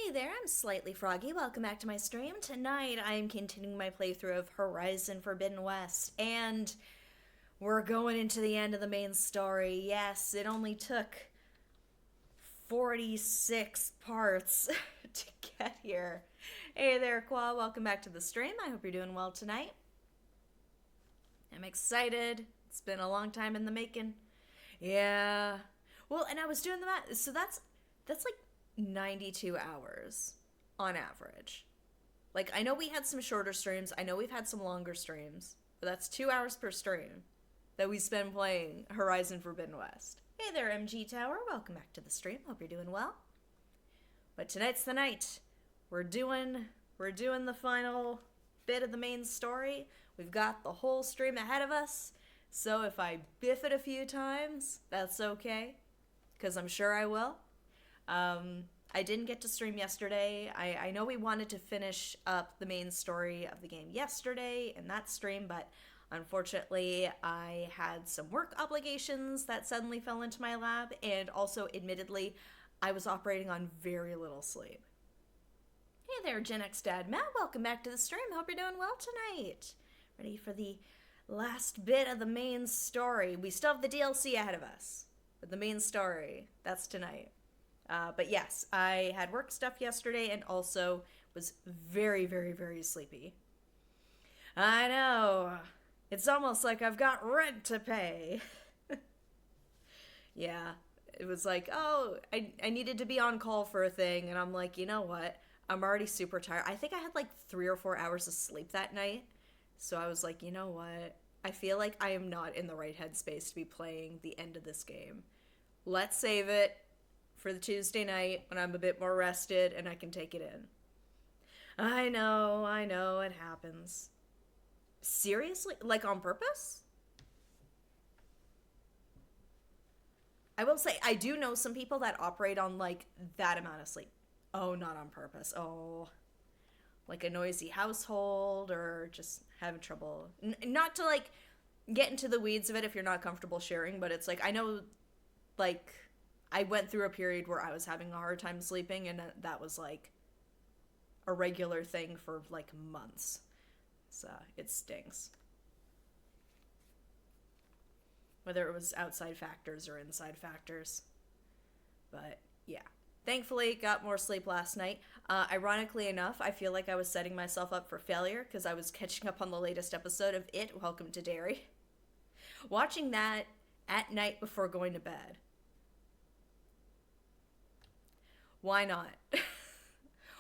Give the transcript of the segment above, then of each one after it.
Hey there, I'm Slightly Froggy. Welcome back to my stream. Tonight I am continuing my playthrough of Horizon Forbidden West, and we're going into the end of the main story. Yes, it only took 46 parts to get here. Hey there, Qua. Welcome back to the stream. I hope you're doing well tonight. I'm excited. It's been a long time in the making. Yeah. Well, and I was doing the math. So that's like 92 hours on average. Like, I know we had some shorter streams, I know we've had some longer streams, but that's 2 hours per stream that we spend playing Horizon Forbidden West. Hey there, MG Tower. Welcome back to the stream. Hope you're doing well. But tonight's the night. We're doing the final bit of the main story. We've got the whole stream ahead of us. So if I biff it a few times, that's okay, because I'm sure I will. I didn't get to stream yesterday. I know we wanted to finish up the main story of the game yesterday in that stream, but unfortunately I had some work obligations that suddenly fell into my lap, and also, admittedly, I was operating on very little sleep. Hey there, Gen X Dad Matt. Welcome back to the stream. Hope you're doing well tonight. Ready for the last bit of the main story. We still have the DLC ahead of us, but the main story, that's tonight. But yes, I had work stuff yesterday and also was very, very, very sleepy. I know. It's almost like I've got rent to pay. Yeah. It was like, oh, I needed to be on call for a thing, and I'm like, you know what? I'm already super tired. I think I had like 3 or 4 hours of sleep that night. So I was like, you know what? I feel like I am not in the right headspace to be playing the end of this game. Let's save it for the Tuesday night when I'm a bit more rested and I can take it in. I know, it happens. Seriously? Like, on purpose? I will say, I do know some people that operate on, like, that amount of sleep. Oh, not on purpose. Oh, like a noisy household or just having trouble. Not to, like, get into the weeds of it if you're not comfortable sharing, but it's like, I know, like, I went through a period where I was having a hard time sleeping, and that was like a regular thing for like months. So it stinks. Whether it was outside factors or inside factors. But yeah. Thankfully, got more sleep last night. Ironically enough, I feel like I was setting myself up for failure because I was catching up on the latest episode of It, Welcome to Derry. Watching that at night before going to bed. Why not?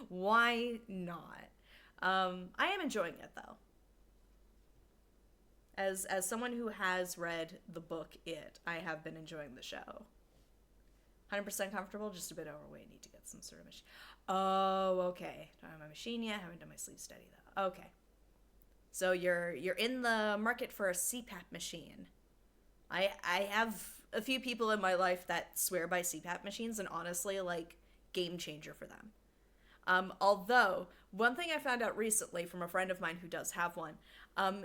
Why not? I am enjoying it though. As someone who has read the book It, I have been enjoying the show. 100% comfortable, just a bit overweight. Need to get some sort of machine. Oh, okay. Don't have my machine yet. Haven't done my sleep study though. Okay. So you're in the market for a CPAP machine. I have a few people in my life that swear by CPAP machines, and honestly, like, game changer for them. Although, one thing I found out recently from a friend of mine who does have one,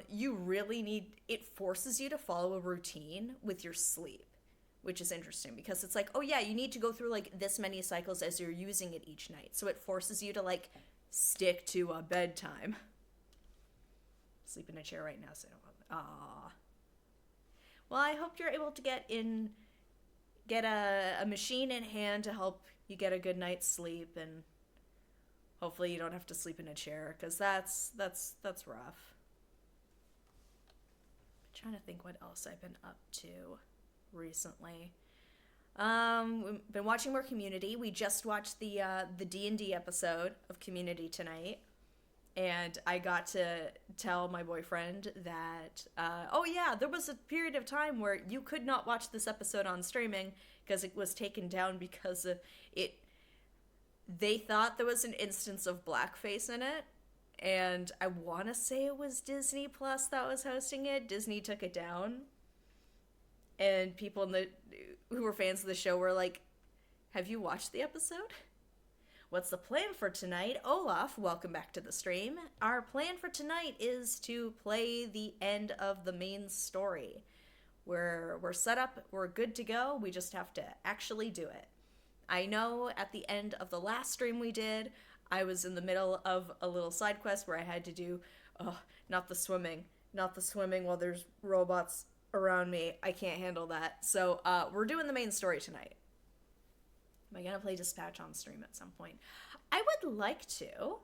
you really need, it forces you to follow a routine with your sleep, which is interesting because it's like, oh yeah, you need to go through like this many cycles as you're using it each night. So it forces you to like stick to a bedtime. Sleep in a chair right now, so I don't want. Ah. Well, I hope you're able to get a machine in hand to help you get a good night's sleep, and hopefully you don't have to sleep in a chair, because that's rough. I'm trying to think what else I've been up to recently. We've been watching more Community. We just watched the D&D episode of Community tonight, and I got to tell my boyfriend that, oh yeah, there was a period of time where you could not watch this episode on streaming because it was taken down because of it. They thought there was an instance of blackface in it, and I want to say it was Disney Plus that was hosting it. Disney took it down, and people who were fans of the show were like, "Have you watched the episode? What's the plan for tonight?" Olaf, welcome back to the stream. Our plan for tonight is to play the end of the main story. We're set up, we're good to go, we just have to actually do it. I know at the end of the last stream we did, I was in the middle of a little side quest where I had to do, oh, not the swimming. Not the swimming while there's robots around me. I can't handle that. So, we're doing the main story tonight. Am I gonna play Dispatch on stream at some point? I would like to.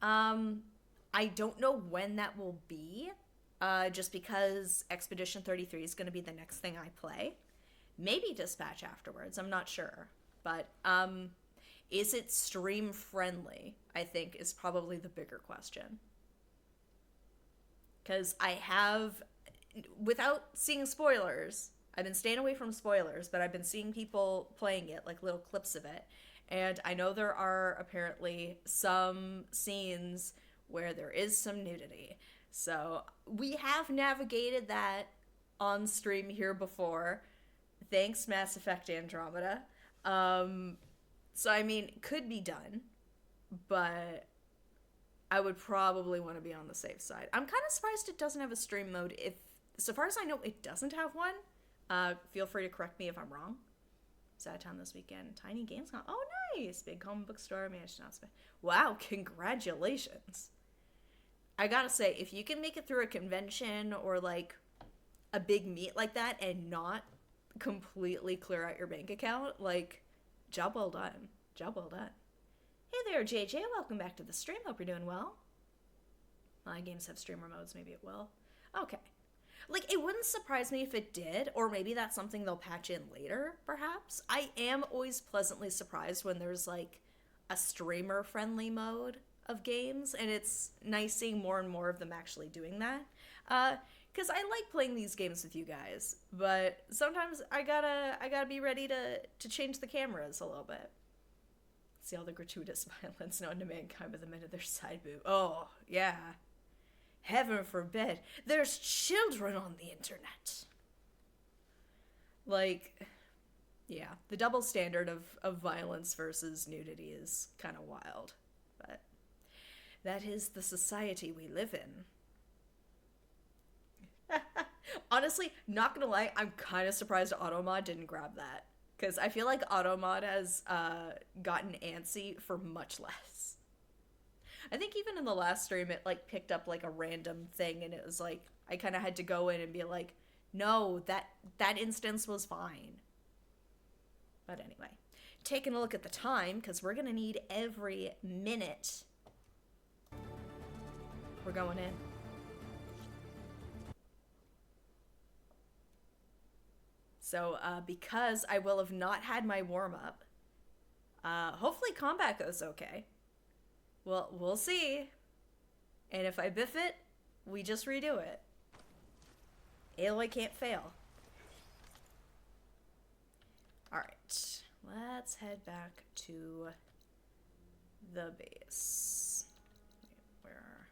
I don't know when that will be, just because Expedition 33 is gonna be the next thing I play. Maybe Dispatch afterwards, I'm not sure. But, is it stream friendly, I think, is probably the bigger question. Because I have, without seeing spoilers, I've been staying away from spoilers, but I've been seeing people playing it, like little clips of it. And I know there are apparently some scenes where there is some nudity. So we have navigated that on stream here before. Thanks, Mass Effect Andromeda. So, I mean, could be done, but I would probably want to be on the safe side. I'm kind of surprised it doesn't have a stream mode. If, so far as I know, it doesn't have one. Feel free to correct me if I'm wrong. Sad Town this weekend. Tiny Gamescom. Oh, nice. Big comic book store managed announcement. Wow, congratulations. I gotta say, if you can make it through a convention or like a big meet like that and not completely clear out your bank account, like, job well done. Job well done. Hey there, JJ. Welcome back to the stream. Hope you're doing well. My games have streamer modes. Maybe it will. Okay. Like, it wouldn't surprise me if it did, or maybe that's something they'll patch in later, perhaps. I am always pleasantly surprised when there's, like, a streamer-friendly mode of games, and it's nice seeing more and more of them actually doing that. Because I like playing these games with you guys, but sometimes I gotta be ready to change the cameras a little bit. See all the gratuitous violence known to mankind by the men of their side boob. Oh, yeah. Heaven forbid. There's children on the internet. Like, yeah. The double standard of violence versus nudity is kind of wild. But that is the society we live in. Honestly, not gonna lie, I'm kind of surprised Automod didn't grab that. Because I feel like Automod has gotten antsy for much less. I think even in the last stream, it like picked up like a random thing, and it was like I kind of had to go in and be like, no, that instance was fine. But anyway, taking a look at the time, because we're gonna need every minute. We're going in. So, because I will have not had my warm-up, hopefully combat goes okay. Well, we'll see. And if I biff it, we just redo it. Aloy can't fail. Alright, let's head back to the base. Wait, where?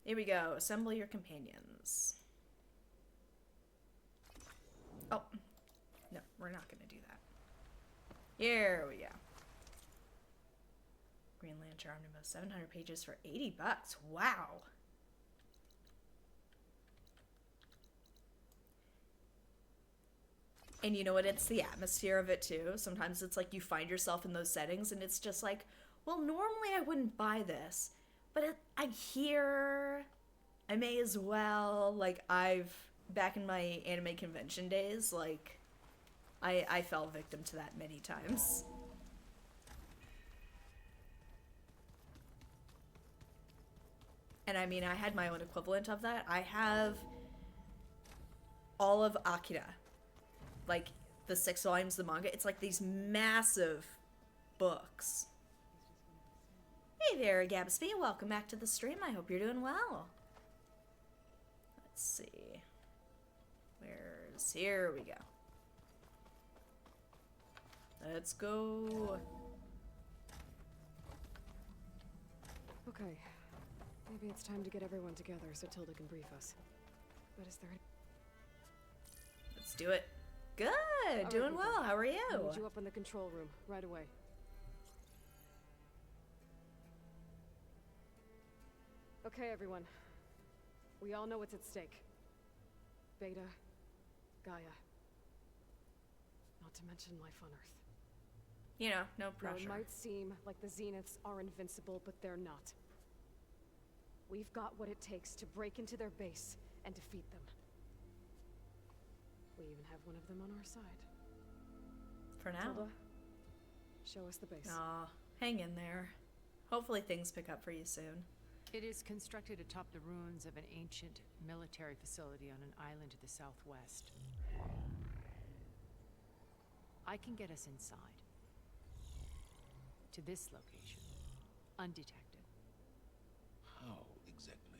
Here we go. Assemble your companions. Oh, no, we're not gonna do that. Here we go. Green Lantern Omnibus, 700 pages for $80. Wow. And you know what? It's the atmosphere of it too. Sometimes it's like you find yourself in those settings and it's just like, well, normally I wouldn't buy this, but I'm here. I may as well. Like, back in my anime convention days, like, I fell victim to that many times. And I mean, I had my own equivalent of that. I have all of Akira. Like, the 6 volumes of the manga. It's like these massive books. Hey there, Gabsby. Welcome back to the stream. I hope you're doing well. Let's see. Here we go. Let's go. Okay. Maybe it's time to get everyone together so Tilda can brief us. But is there any... Let's do it. Good. Doing well. How are you? I need you up in the control room right away. Okay, everyone. We all know what's at stake. Beta, Gaia. Not to mention life on Earth. You know, no Now, pressure. it might seem like the Zeniths are invincible, but they're not. We've got what it takes to break into their base and defeat them. We even have one of them on our side. For now. Tilda, show us the base. Aw, hang in there. Hopefully things pick up for you soon. It is constructed atop the ruins of an ancient military facility on an island to the southwest. I can get us inside. To this location. Undetected. How exactly?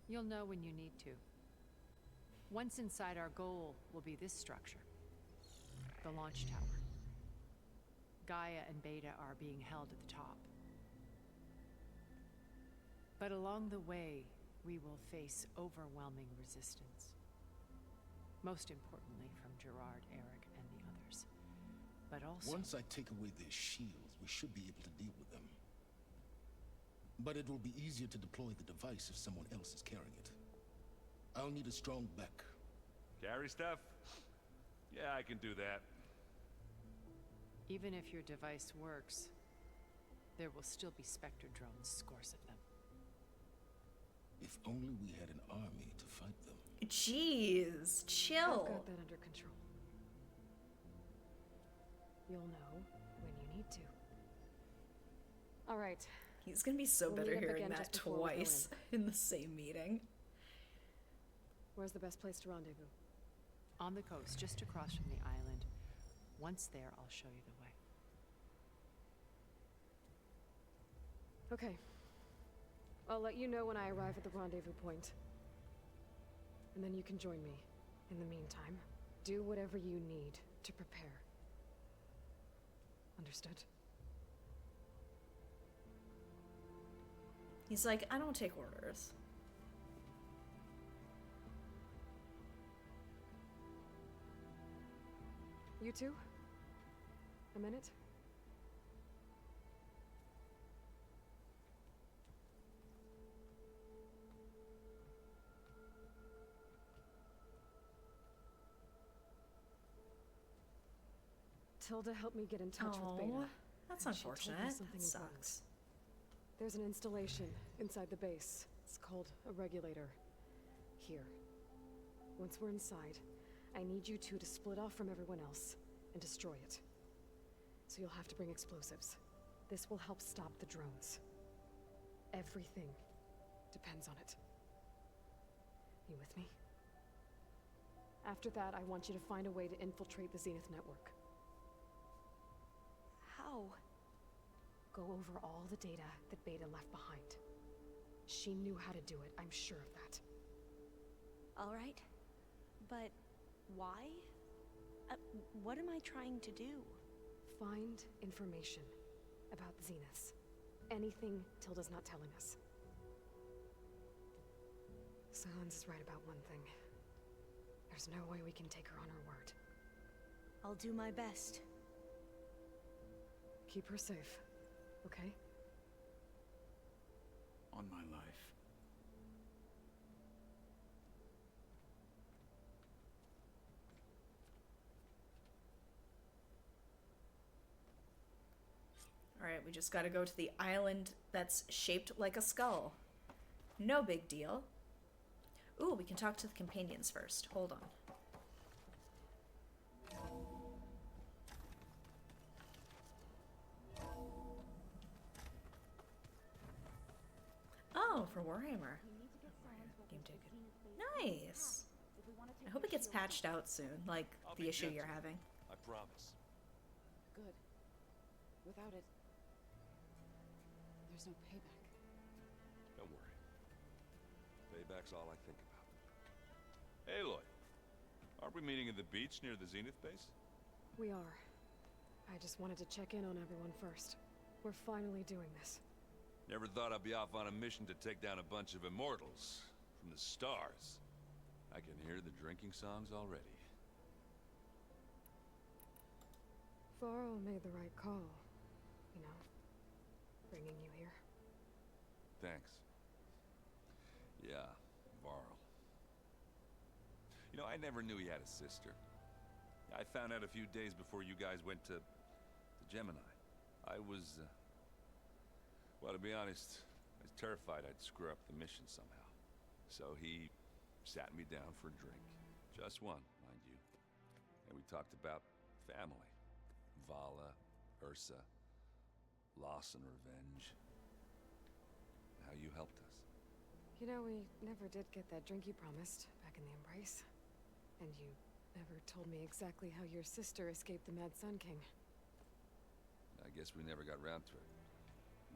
You'll know when you need to. Once inside, our goal will be this structure. The launch tower. Gaia and Beta are being held at the top. But along the way, we will face overwhelming resistance. Most importantly from Gerard, Eric, and the others. But also... Once I take away their shields, we should be able to deal with them. But it will be easier to deploy the device if someone else is carrying it. I'll need a strong back. Carry stuff? Yeah, I can do that. Even if your device works, there will still be Spectre drones, scores of them. If only we had an army to fight them. Jeez, I've chill. got that under control. You'll know when you need to. All right. He's gonna be so We'll bitter meet up hearing again that just before we go twice in the same meeting. Where's the best place to rendezvous? On the coast, just across from the island. Once there, I'll show you the way. Okay. I'll let you know when I arrive at the rendezvous point. And then you can join me. In the meantime, do whatever you need to prepare. Understood? He's like, I don't take orders. You two? A minute? Tilda helped me get in touch with Beta. Oh, that's and she told me unfortunate. something That important. sucks. There's an installation inside the base. It's called a regulator. Here. Once we're inside, I need you two to split off from everyone else and destroy it. So you'll have to bring explosives. This will help stop the drones. Everything depends on it. You with me? After that, I want you to find a way to infiltrate the Zenith network. How? Go over all the data that Beta left behind. She knew how to do it, I'm sure of that. All right. But why? What am I trying to do? Find information about the Zeniths. Anything Tilda's not telling us. Silence is right about one thing. There's no way we can take her on her word. I'll do my best. Keep her safe, okay? On my life. Alright, we just gotta go to the island that's shaped like a skull. No big deal. Ooh, we can talk to the companions first. Hold on. Oh, for Warhammer. Game ticket. Nice. I hope it gets patched out soon, like I'll the be issue gentle. you're having. I promise. Good. Without it, there's no payback. Don't worry. Payback's all I think about. Aloy, aren't we meeting at the beach near the Zenith base? We are. I just wanted to check in on everyone first. We're finally doing this. Never thought I'd be off on a mission to take down a bunch of immortals from the stars. I can hear the drinking songs already. Varl made the right call. You know, bringing you here. Thanks. Yeah, Varl. You know, I never knew he had a sister. I found out a few days before you guys went to Gemini. I was, well, to be honest, I was terrified I'd screw up the mission somehow. So he sat me down for a drink. Just one, mind you. And we talked about family. Vala, Ursa, loss and revenge. How you helped us. You know, we never did get that drink you promised back in the Embrace. And you never told me exactly how your sister escaped the Mad Sun King. I guess we never got round to it.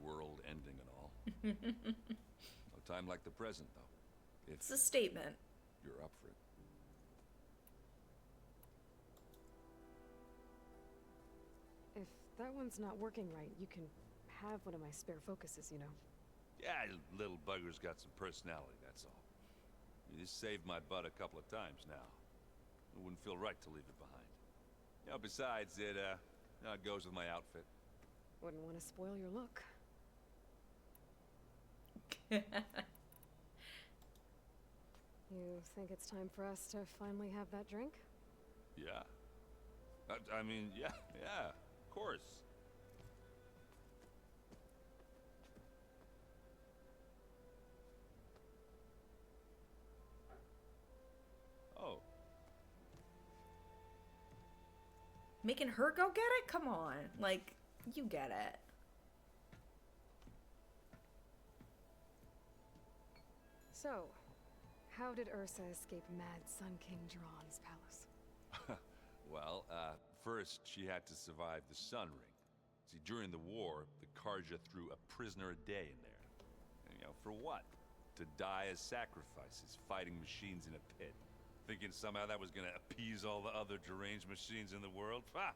World ending and all. No time like the present, though. If It's a statement. you're up for it. If that one's not working right, you can have one of my spare focuses, you know. Yeah, little bugger's got some personality, that's all. You just saved my butt a couple of times now. It wouldn't feel right to leave it behind. You know, besides, it goes with my outfit. Wouldn't want to spoil your look. You think it's time for us to finally have that drink? Yeah. I mean, yeah, of course. Oh, Making her go get it? Come on. Like, you get it. So, how did Ursa escape Mad Sun King Jiran's palace? well, first she had to survive the Sun Ring. See, during the war, the Karja threw a prisoner a day in there. And, you know, for what? To die as sacrifices, fighting machines in a pit. Thinking somehow that was gonna appease all the other deranged machines in the world? Ha!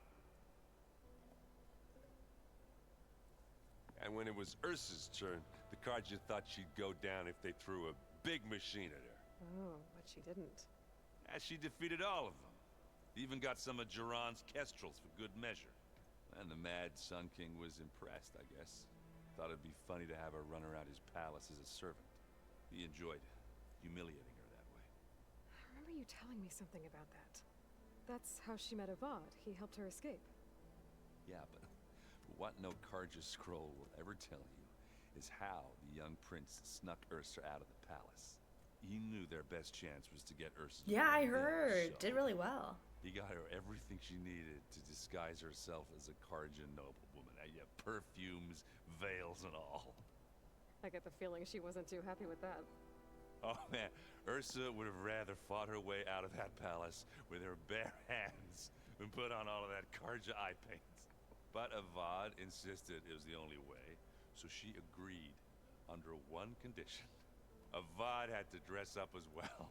And when it was Ursa's turn, the Karja thought she'd go down if they threw a big machine at her. Oh, but she didn't. And she defeated all of them. Even got some of Jiran's kestrels for good measure. And the Mad Sun King was impressed, I guess. Thought it'd be funny to have her run around his palace as a servant. He enjoyed humiliating her that way. I remember you telling me something about that. That's how she met Avad. He helped her escape. Yeah, but what no Karja scroll will ever tell you is how the young prince snuck Ursa out of the palace. He knew their best chance was to get Ursa. Yeah, I dead, heard. so Did really well. He got her everything she needed to disguise herself as a Karja noblewoman. Yeah, perfumes, veils, and all. I get the feeling she wasn't too happy with that. Oh man, Ursa would have rather fought her way out of that palace with her bare hands than put on all of that Karja eye paint. But Avad insisted it was the only way, so she agreed under one condition. Avad had to dress up as well.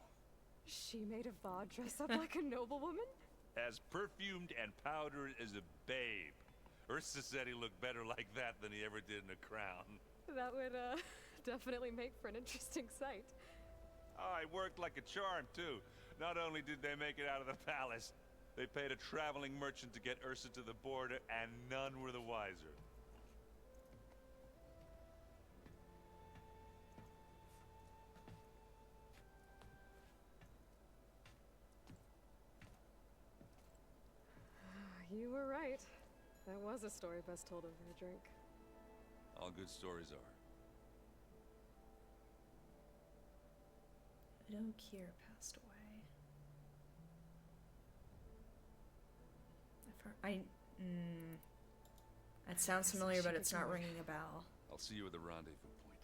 She made Avad dress up like a noblewoman? As perfumed and powdered as a babe. Ursa said he looked better like that than he ever did in a crown. That would, definitely make for an interesting sight. Oh, it worked like a charm, too. Not only did they make it out of the palace, they paid a traveling merchant to get Ursa to the border, and none were the wiser. You were right. That was a story best told over a drink. All good stories are. Widow Kier passed away. That sounds familiar, but it's not ringing a bell. I'll see you at the rendezvous point.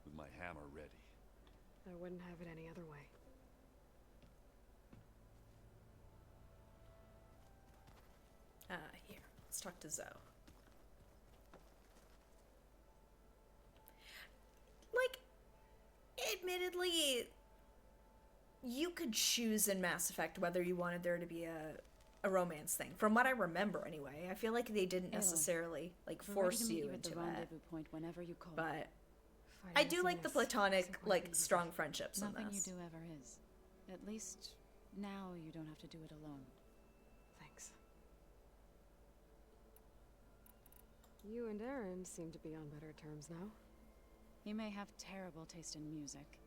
With my hammer ready. I wouldn't have it any other way. Here. Let's talk to Zoe. Like, admittedly, you could choose in Mass Effect whether you wanted there to be a romance thing. From what I remember, anyway. I feel like they didn't necessarily, like, force you into the rendezvous point whenever you call. But I do like the platonic, like, strong friendships in Nothing this. you do ever is. At least now you don't have to do it alone. Thanks. You and Aaron seem to be on better terms now. He may have terrible taste in music,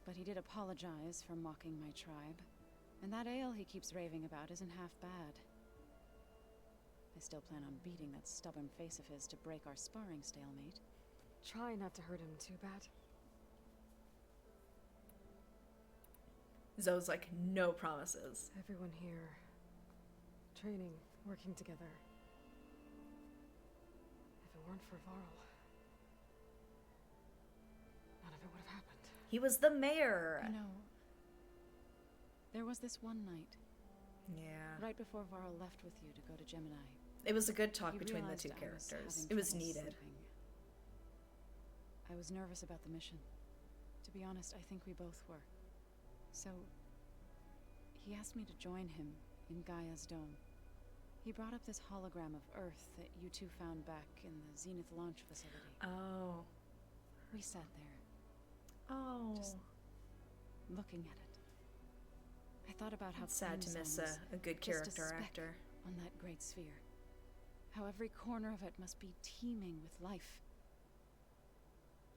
but he did apologize for mocking my tribe. And that ale he keeps raving about isn't half bad. I still plan on beating that stubborn face of his to break our sparring stalemate. Try not to hurt him too bad. Zoe's like, no promises. Everyone here, training, working together. If it weren't for Varl, none of it would have happened. He was the mayor. You know, there was this one night, Yeah. right before Varl left with you to go to Gemini. It was a good talk You between the realized two I was characters. having It was trouble needed. sleeping. I was nervous about the mission. To be honest, I think we both were. So, he asked me to join him in Gaia's dome. He brought up this hologram of Earth that you two found back in the Zenith launch facility. Oh. We sat there, Oh. Just looking at it. I thought about how It's sad to Crimson miss was a good just a character speck actor. on that great sphere. How every corner of it must be teeming with life.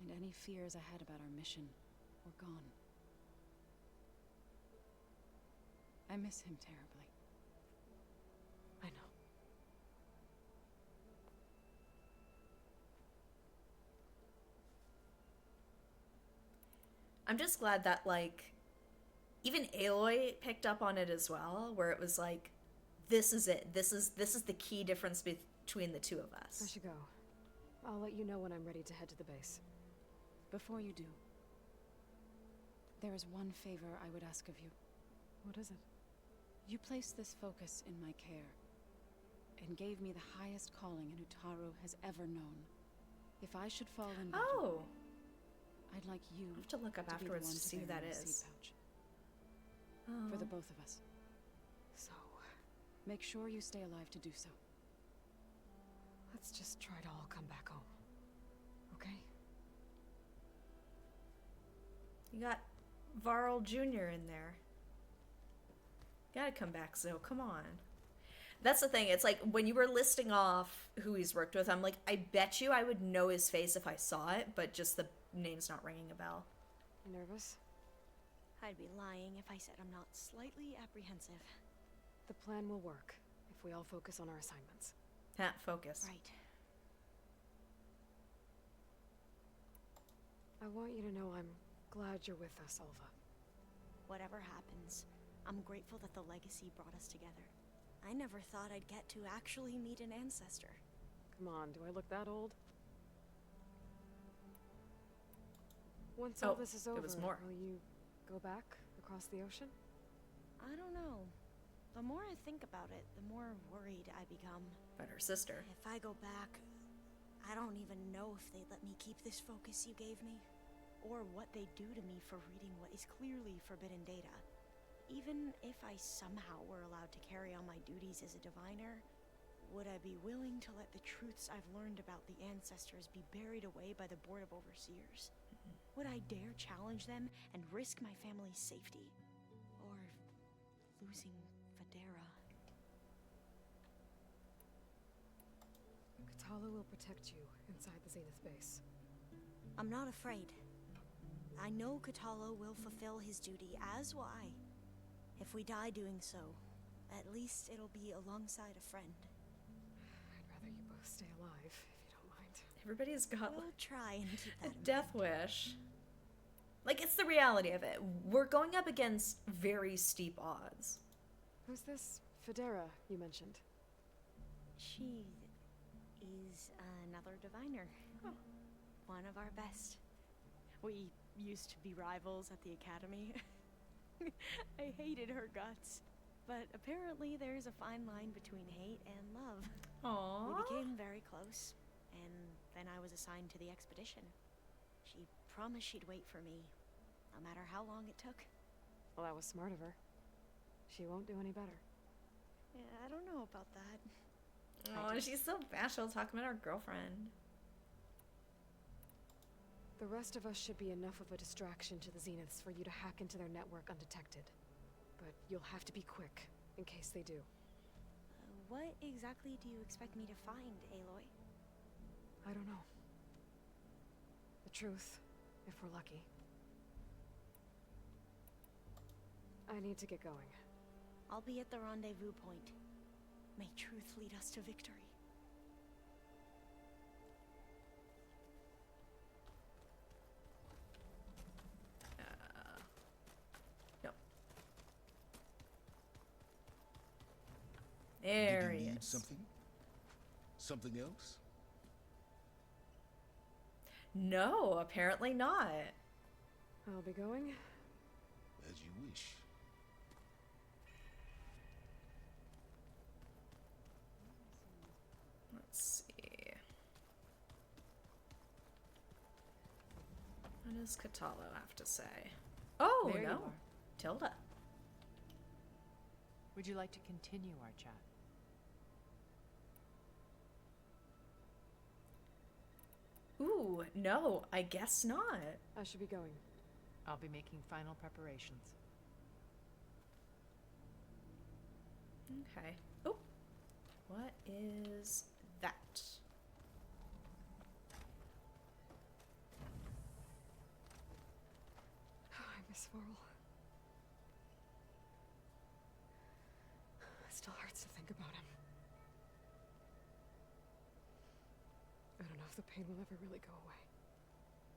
And any fears I had about our mission were gone. I miss him terribly. I know. I'm just glad that, like, even Aloy picked up on it as well, where it was like, this is it. This is the key difference between the two of I us. should go. I'll let you know when I'm ready to head to the base. Before you do, there is one favor I would ask of you. What is it? You placed this focus in my care, and gave me the highest calling an Utaru has ever known. If I should fall in battle, Oh. I'd like you I'll have to look up to be the afterwards one to see who bear that my is. seed pouch. Oh. For the both of us. So, Make sure you stay alive to do so. let's just try to all come back home. Okay? You got Varl Jr. in there. Gotta come back, Zoe. Come on. That's the thing. It's like, when you were listing off who he's worked with, I'm like, I bet you I would know his face if I saw it, but just the name's not ringing a bell. Nervous? I'd be lying if I said I'm not slightly apprehensive. The plan will work if we all focus on our assignments. Ha, focus. Right. I want you to know I'm glad you're with us, Alva. Whatever happens, I'm grateful that the legacy brought us together. I never thought I'd get to actually meet an ancestor. Come on, do I look that old? Once Oh, all this is there over, was more. will you go back across the ocean? I don't know. The more I think about it, the more worried I become. But her sister. If I go back, I don't even know if they'd let me keep this focus you gave me, or what they'd do to me for reading what is clearly forbidden data. Even if I somehow were allowed to carry on my duties as a diviner, would I be willing to let the truths I've learned about the ancestors be buried away by the Board of Overseers? Would I dare challenge them and risk my family's safety? Or losing Federa? Katala will protect you inside the Zenith base. I'm not afraid. I know Katala will fulfill his duty, as will I. If we die doing so, at least it'll be alongside a friend. I'd rather you both stay alive, if you don't mind. Everybody's got We'll try and keep a that in death wish. Like, it's the reality of it. We're going up against very steep odds. Who's this Federa you mentioned? She is another diviner. Oh. One of our best. We used to be rivals at the academy. I hated her guts. But apparently there's a fine line between hate and love. Aww. We became very close, and then I was assigned to the expedition. She promised she'd wait for me, no matter how long it took. Well, that was smart of her. She won't do any better. Yeah, I don't know about that. Oh, she's so bashful talking about her girlfriend. The rest of us should be enough of a distraction to the Zeniths for you to hack into their network undetected. But you'll have to be quick, in case they do. What exactly do you expect me to find, Aloy? I don't know. The truth, if we're lucky. I need to get going. I'll be at the rendezvous point. May truth lead us to victory. Yep. There Did he you need is. something? Something else? No, apparently not. I'll be going. As you wish. Let's see. What does Catalo have to say? Oh, There you no. are. Tilda. Would you like to continue our chat? Ooh, no, I guess not. I should be going. I'll be making final preparations. Okay. Oh, what is that? I miss Varl. It still hurts to think about him. I don't know if the pain will ever really go away.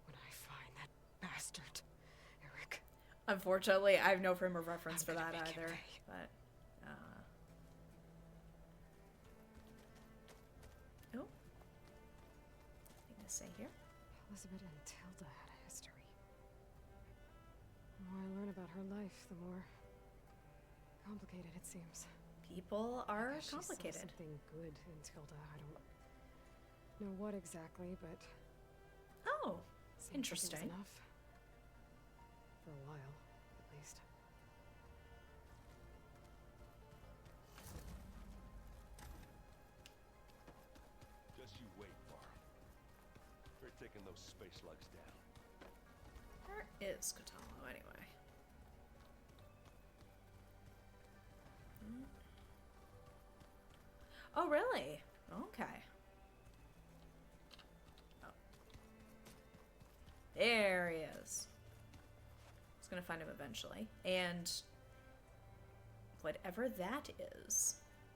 When I find that bastard, Eric. Unfortunately, I have no frame of reference I'm for gonna that make him either. pay. But, oh, anything to say here? Elizabeth and Tilda had a history. The more I learn about her life, the more complicated it seems. People are She saw complicated. something good in Tilda. I don't know what exactly, but Oh, seems interesting. Like it was enough. For a while, at least. Just you wait, Varl. We're taking those space slugs down. Where is Catalo anyway? Hmm. Oh, really? Okay. Oh. There he is. I was gonna find him eventually. And whatever that is.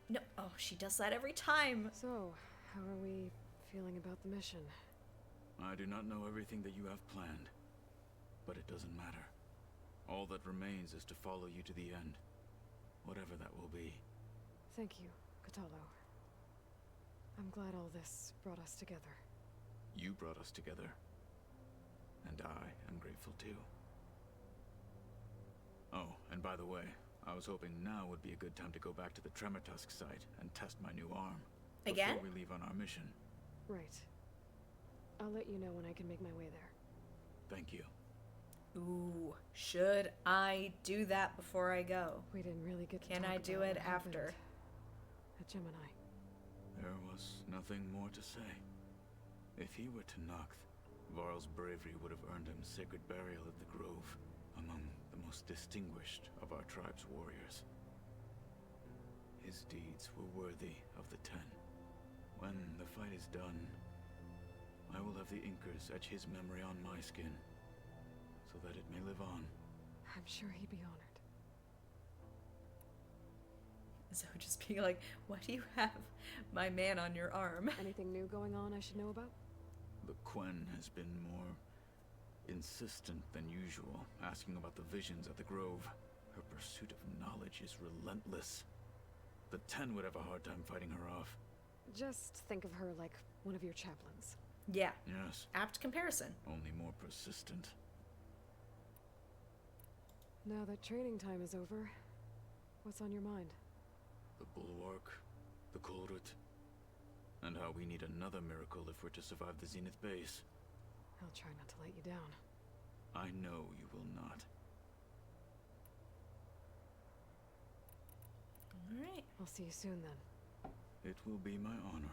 No, oh, she does that every time. So, how are we feeling about the mission? I do not know everything that you have planned, but it doesn't matter. All that remains is to follow you to the end, whatever that will be. Thank you, Catalo. I'm glad all this brought us together. You brought us together, and I am grateful too. Oh, and by the way, I was hoping now would be a good time to go back to the Tremortusk site and test my new arm. Again? Before we leave on our mission. Right. I'll let you know when I can make my way there. Thank you. Ooh, should I do that before I go? We didn't really get to Can talk I do about it what happened after? At Gemini. There was nothing more to say. If he were to Noct, Varl's bravery would have earned him sacred burial at the Grove, among the most distinguished of our tribe's warriors. His deeds were worthy of the Ten. When the fight is done, I will have the Inkers etch his memory on my skin, so that it may live on. I'm sure he'd be honored. So just being like, why do you have my man on your arm? Anything new going on I should know about? The Quen has been more insistent than usual, asking about the visions at the Grove. Her pursuit of knowledge is relentless. The Ten would have a hard time fighting her off. Just think of her like one of your chaplains. Yeah, Yes, apt comparison. only more persistent. Now that training time is over, what's on your mind? The Bulwark, the Kulrut, and how we need another miracle if we're to survive the Zenith base. I'll try not to let you down. I know you will not. Alright. I'll see you soon then. It will be my honor.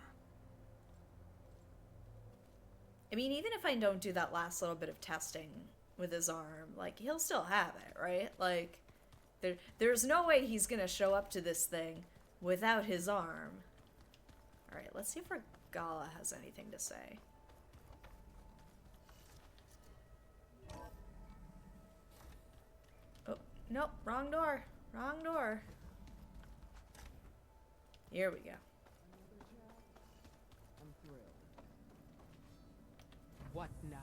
I mean, even if I don't do that last little bit of testing with his arm, like, he'll still have it, right? Like, there's no way he's gonna show up to this thing without his arm. Alright, let's see if Regala has anything to say. Oh, nope, wrong door. Wrong door. Here we go. I'm thrilled. What now?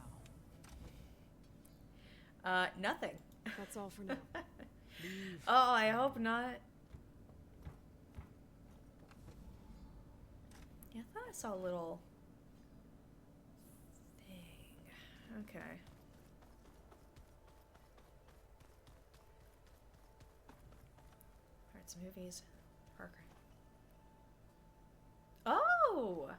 Nothing. That's all for now. Oh, I hope not. Yeah, I thought I saw a little thing. Okay. Alright, some movies. Far Cry. Oh!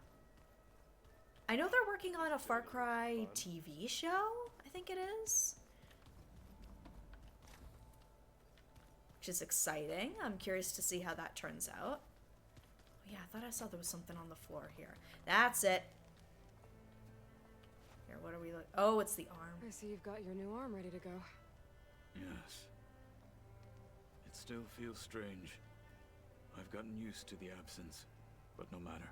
I know they're working on a Far Cry TV show, I think it is. Which is exciting. I'm curious to see how that turns out. Oh, yeah, I thought I saw there was something on the floor here. That's it. Here, what are we like? Oh, it's the arm. I see you've got your new arm ready to go. Yes. It still feels strange. I've gotten used to the absence, but no matter.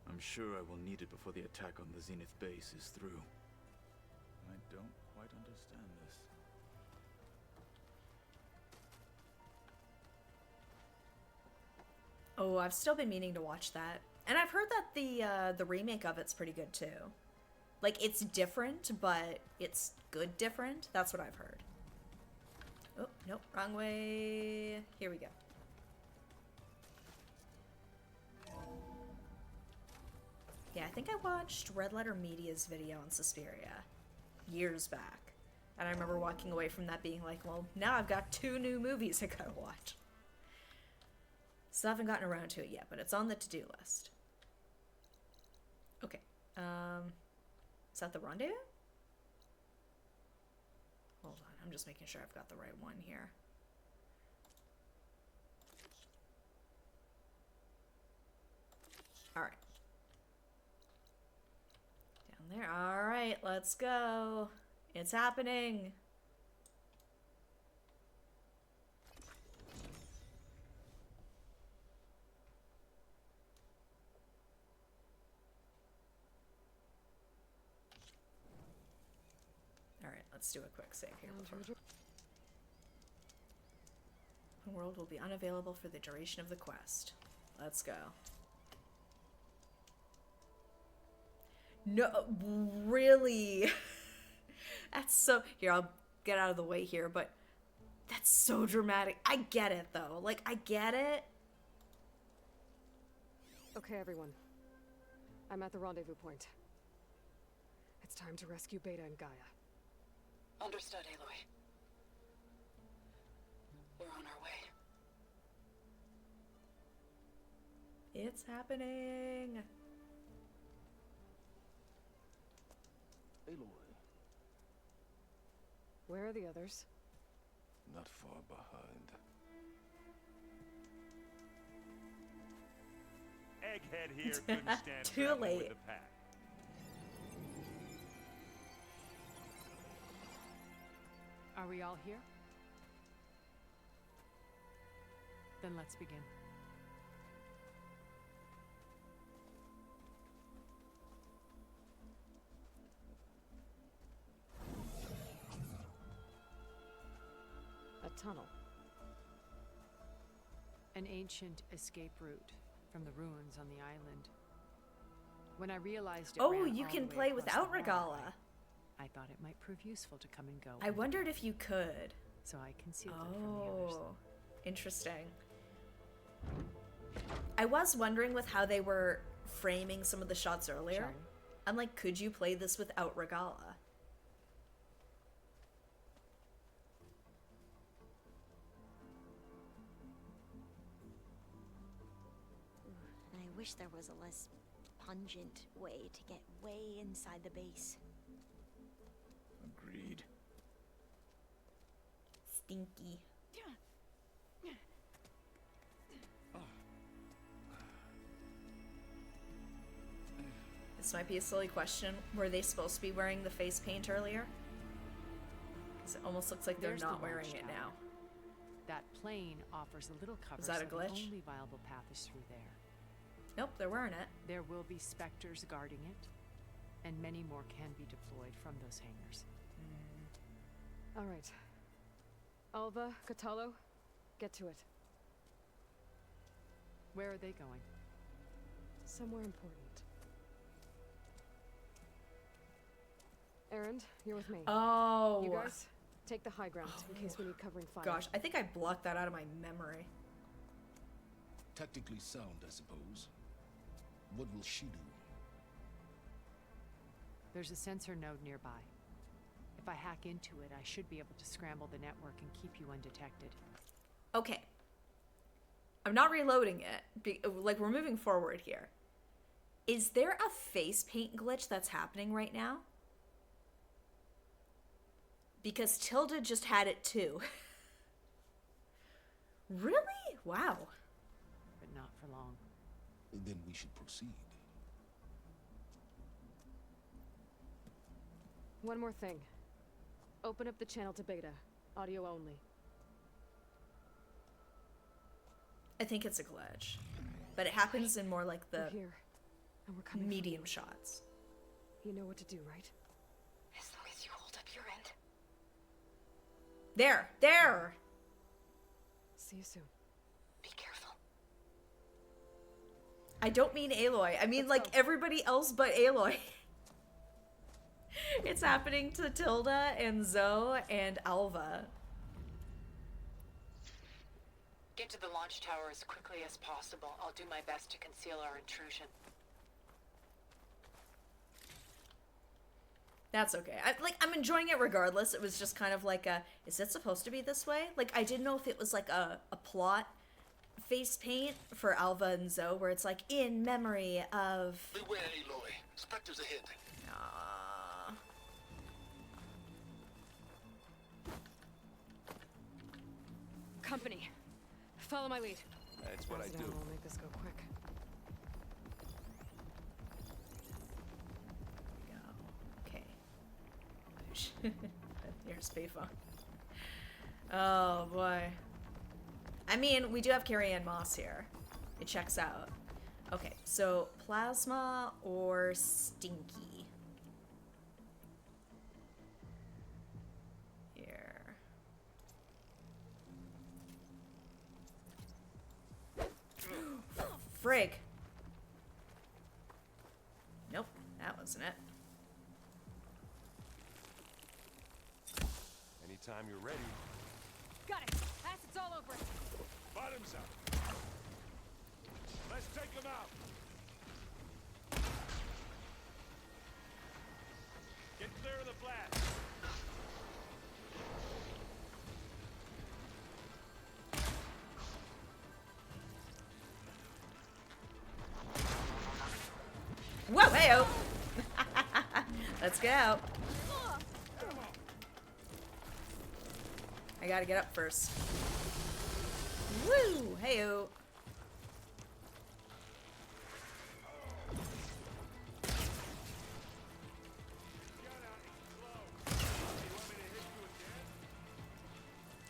I'm sure I will need it before the attack on the Zenith base is through. I don't quite understand this. Oh, I've still been meaning to watch that. And I've heard that the remake of it's pretty good too. Like, it's different, but it's good different. That's what I've heard. Oh, nope, wrong way. Here we go. Yeah, I think I watched Red Letter Media's video on Suspiria years back. And I remember walking away from that being like, well, now I've got 2 new movies I gotta watch. Still haven't gotten around to it yet, but it's on the to-do list. Okay. Is that the rendezvous? Hold on, I'm just making sure I've got the right one here. Alright. Down there. Alright, let's go. It's happening. Alright, let's do a quick save here before. The world will be unavailable for the duration of the quest. Let's go. No, really? That's so... Here, I'll get out of the way here, but that's so dramatic. I get it, though. Like, I get it. Okay, everyone. I'm at the rendezvous point. It's time to rescue Beta and Gaia. Understood, Aloy. We're on our way. It's happening. Aloy, Where are the others? not far behind. Egghead here couldn't stand Too traveling late. with the pack. Are we all here? Then let's begin. A tunnel. An ancient escape route from the ruins on the island. When I realized it Oh, ran you all can the way play across without the Regala. waterway, I thought it might prove useful to come and go. I wondered if you could. So I concealed it from the others. Oh, interesting. I was wondering with how they were framing some of the shots earlier. Shall we? I'm like, could you play this without Regala? And I wish there was a less pungent way to get way inside the base. Agreed. Stinky. This might be a silly question. Were they supposed to be wearing the face paint earlier? Because it almost looks like they're There's the not wearing launch it tower. now. That plane offers a little cover, Is that a so glitch? the only viable path is through there. Nope, they're wearing it. There will be specters guarding it, and many more can be deployed from those hangars. All right. Alva, Catalo, get to it. Where are they going? Somewhere important. Erend, you're with me. Oh. You guys, take the high ground in case we need covering fire. Gosh, I think I blocked that out of my memory. Tactically sound, I suppose. What will she do? There's a sensor node nearby. If I hack into it, I should be able to scramble the network and keep you undetected. Okay. I'm not reloading it. Like, we're moving forward here. Is there a face paint glitch that's happening right now? Because Tilda just had it too. Really? Wow. But not for long. Then we should proceed. One more thing. Open up the channel to beta. Audio only. I think it's a glitch. But it happens in more like the We're here, and we're coming for medium you. shots. You know what to do, right? As long as you hold up your end. There! There! See you soon. Be careful. I don't mean Aloy. I mean, Let's like, go. everybody else but Aloy. It's happening to Tilda and Zoe and Alva. Get to the launch tower as quickly as possible. I'll do my best to conceal our intrusion. That's okay. I'm enjoying it regardless. It was just kind of like a, is it supposed to be this way? Like, I didn't know if it was like a plot face paint for Alva and Zoe where it's like, in memory of... Beware, Aloy. Spectres ahead. Company. Follow my lead. That's what I Pass it do. down, we'll make this go quick. Okay. Here's payphone. Oh boy. I mean, we do have Carrie Ann Moss here. It checks out. Okay, so Plasma or Stinky? Here. Frig. Nope, that wasn't it. Anytime you're ready. Got it! Acid's all over it! Bottoms up. Let's take them out. Get clear of the blast. Whoa, hey-o! Let's go. I gotta get up first. Woo! Hey-o!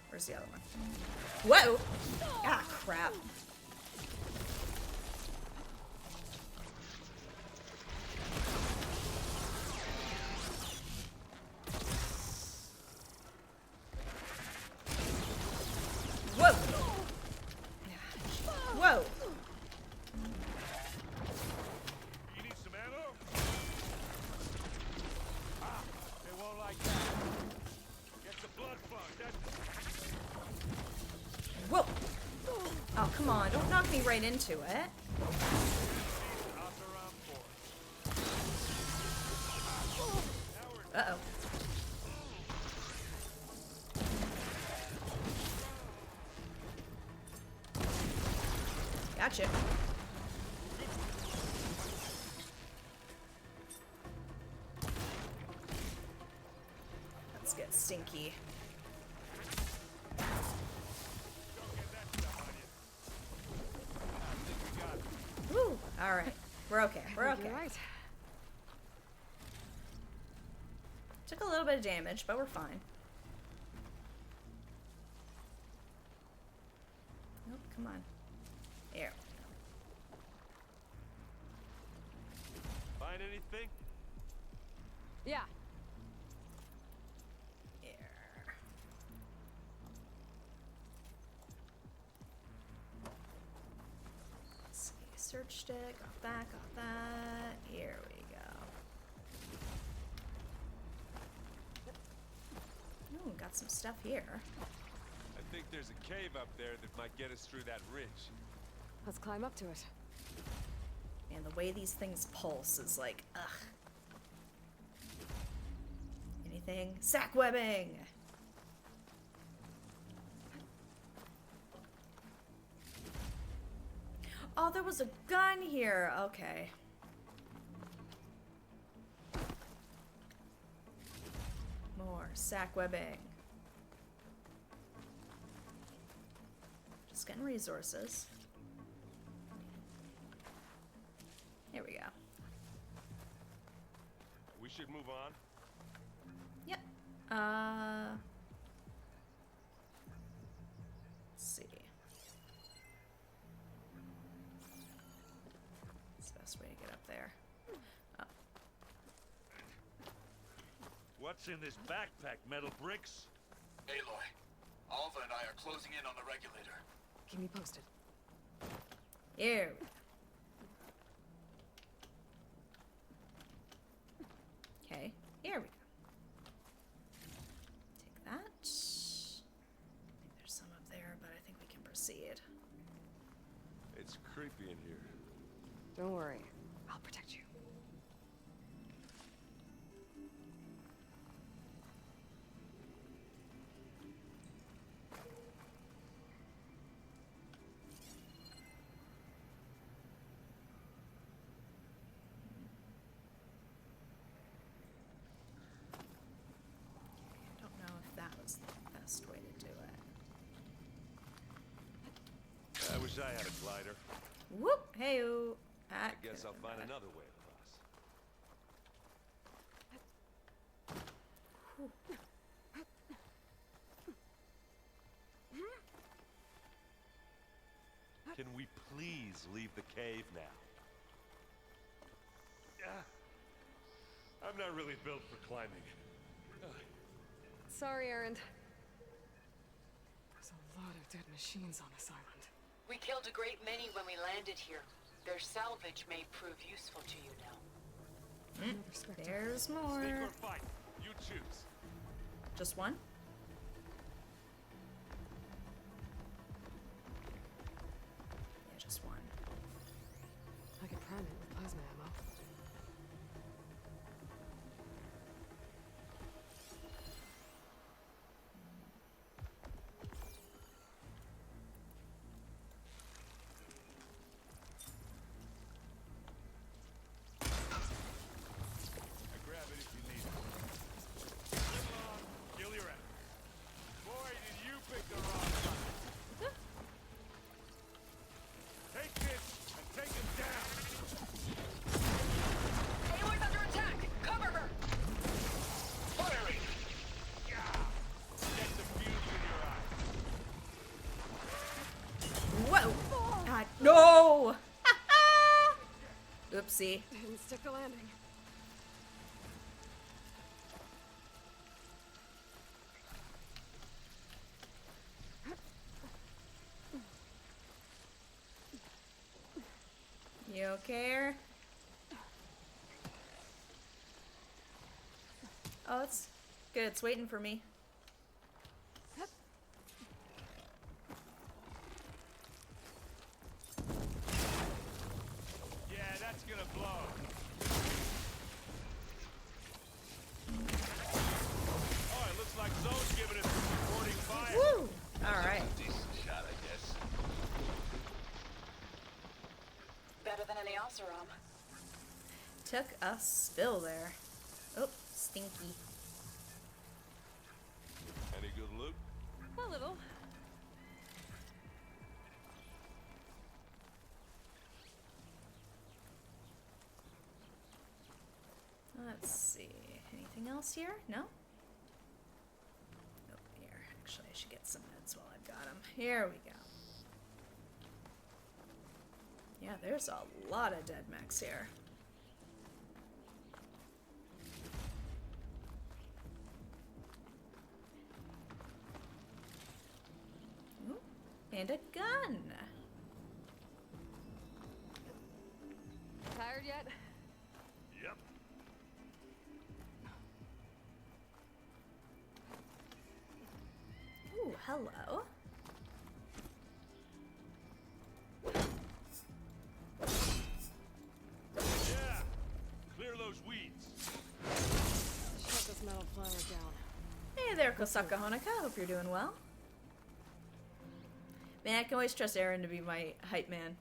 Where's the other one? Whoa! Ah, crap. Whoa! Whoa! You need some ammo? Ah, they won't like that. Get the blood flowing. Whoa! Oh, come on. Don't knock me right into it. Out around four. Uh-oh. Gotcha. Let's get Stinky. Woo! Alright. We're okay. We're I okay. think you're right. Took a little bit of damage, but we're fine. Nope, come on. Here. Find anything? Yeah. Here. researched it. Got that, got that. Here we go. Ooh, got some stuff here. I think there's a cave up there that might get us through that ridge. Let's climb up to it. And the way these things pulse is like, ugh. Anything? Sack webbing! Oh, there was a gun here. Okay. More sack webbing. Just getting resources. Here we go. We should move on. Yep. Let's see. What's the best way to get up there? Oh. What's in this backpack, metal bricks? Aloy, Alva and I are closing in on the regulator. Keep me posted. Here we go. Okay, here we go. Take that. I think there's some up there, but I think we can proceed. It's creepy in here. Don't worry. I'll protect you. I don't know if that was the best way to do it. I wish I had a glider. Whoop! Hey-oo! I guess I'll find another way across. Can we please leave the cave now? I'm not really built for climbing. Sorry, Erend. There's a lot of dead machines on this island. We killed a great many when we landed here. Their salvage may prove useful to you now. Another Spectre. There's Sneak more. or fight? You choose. Just one? Yeah, just one. I could prime it with plasma ammo. Grab it if you need it. Come on, kill your enemy. Boy, did you pick the wrong side. Take this and take him down. Aloy's under attack! Cover her! Firing! Yeah! Get the fuse in your eye. Whoa! God, no! Oopsie. Didn't stick the landing. You okay? Oh, it's good. It's waiting for me. Yeah, that's gonna blow. Oh, it looks like Zoe's giving us some supporting fire. Woo! Alright. Decent shot, I guess. Better than any Oseram. Took a spill there. Oh, stinky. Any good loot? A little. Let's see. Anything else here? No? Oh, here. Actually, I should get some meds while I've got them. Here we go. Yeah, there's a lot of dead mechs here. Ooh, and a gun. Tired yet? Yep. Ooh, hello. Yeah. Clear those weeds. Shut this metal flower down. Hey there, Kosaka Honoka. Hope you're doing well. Man, I can always trust Aaron to be my hype man.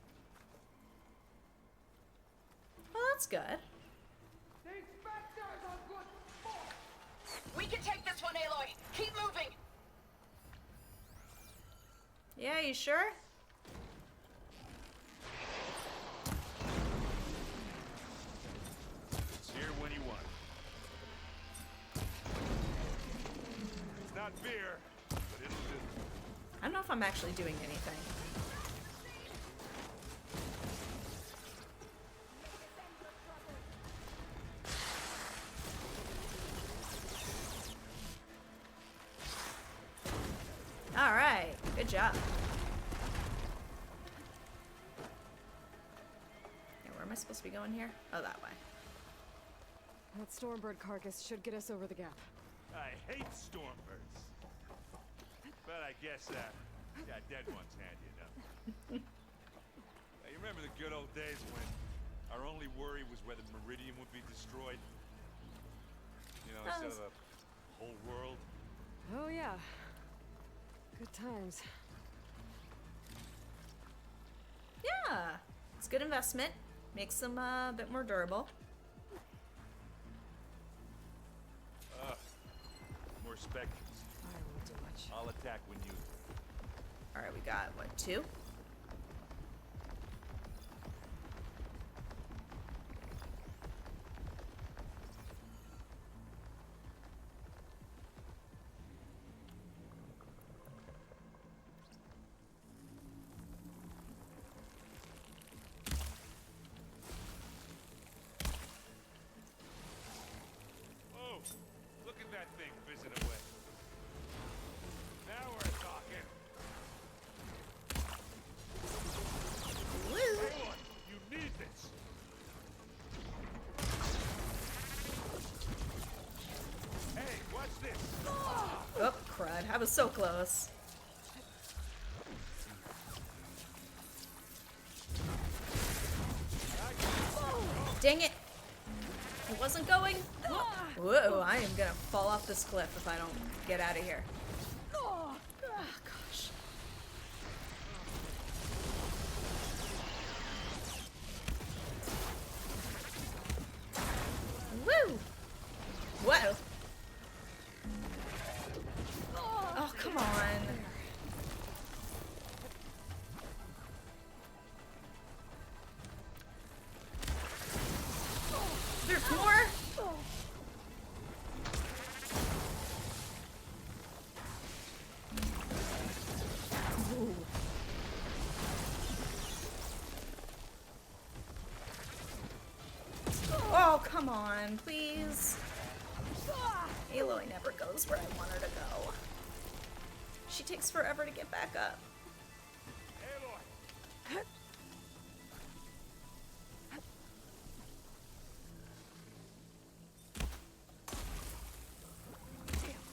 Well, that's good. We can take this one, Aloy. Keep moving. Yeah, you sure? It's here when you want it. It's not beer, but it'll do. I don't know if I'm actually doing anything. Alright, good job. Yeah, where am I supposed to be going here? Oh, that way. That Stormbird carcass should get us over the gap. I hate stormbirds. But I guess, yeah, dead ones handy enough. You remember the good old days when our only worry was whether Meridian would be destroyed? You know, instead of the whole world? Oh yeah. Good times. Yeah, it's a good investment. Makes them a bit more durable. More specters. I won't do much. I'll attack when you... Alright, we got, what, 2? Whoa! Look at that thing fizzing away. Now we're talking. Woo! Aloy, you need this. Hey, watch this. Oh, crud. I was so close. Dang it! It wasn't going. Whoa, I am gonna fall off this cliff if I don't get out of here. Oh, gosh. Woo! Whoa! Oh, come on. There's more? Ooh. Oh, come on, please. Aloy never goes where I want her to go. She takes forever to get back up. Aloy.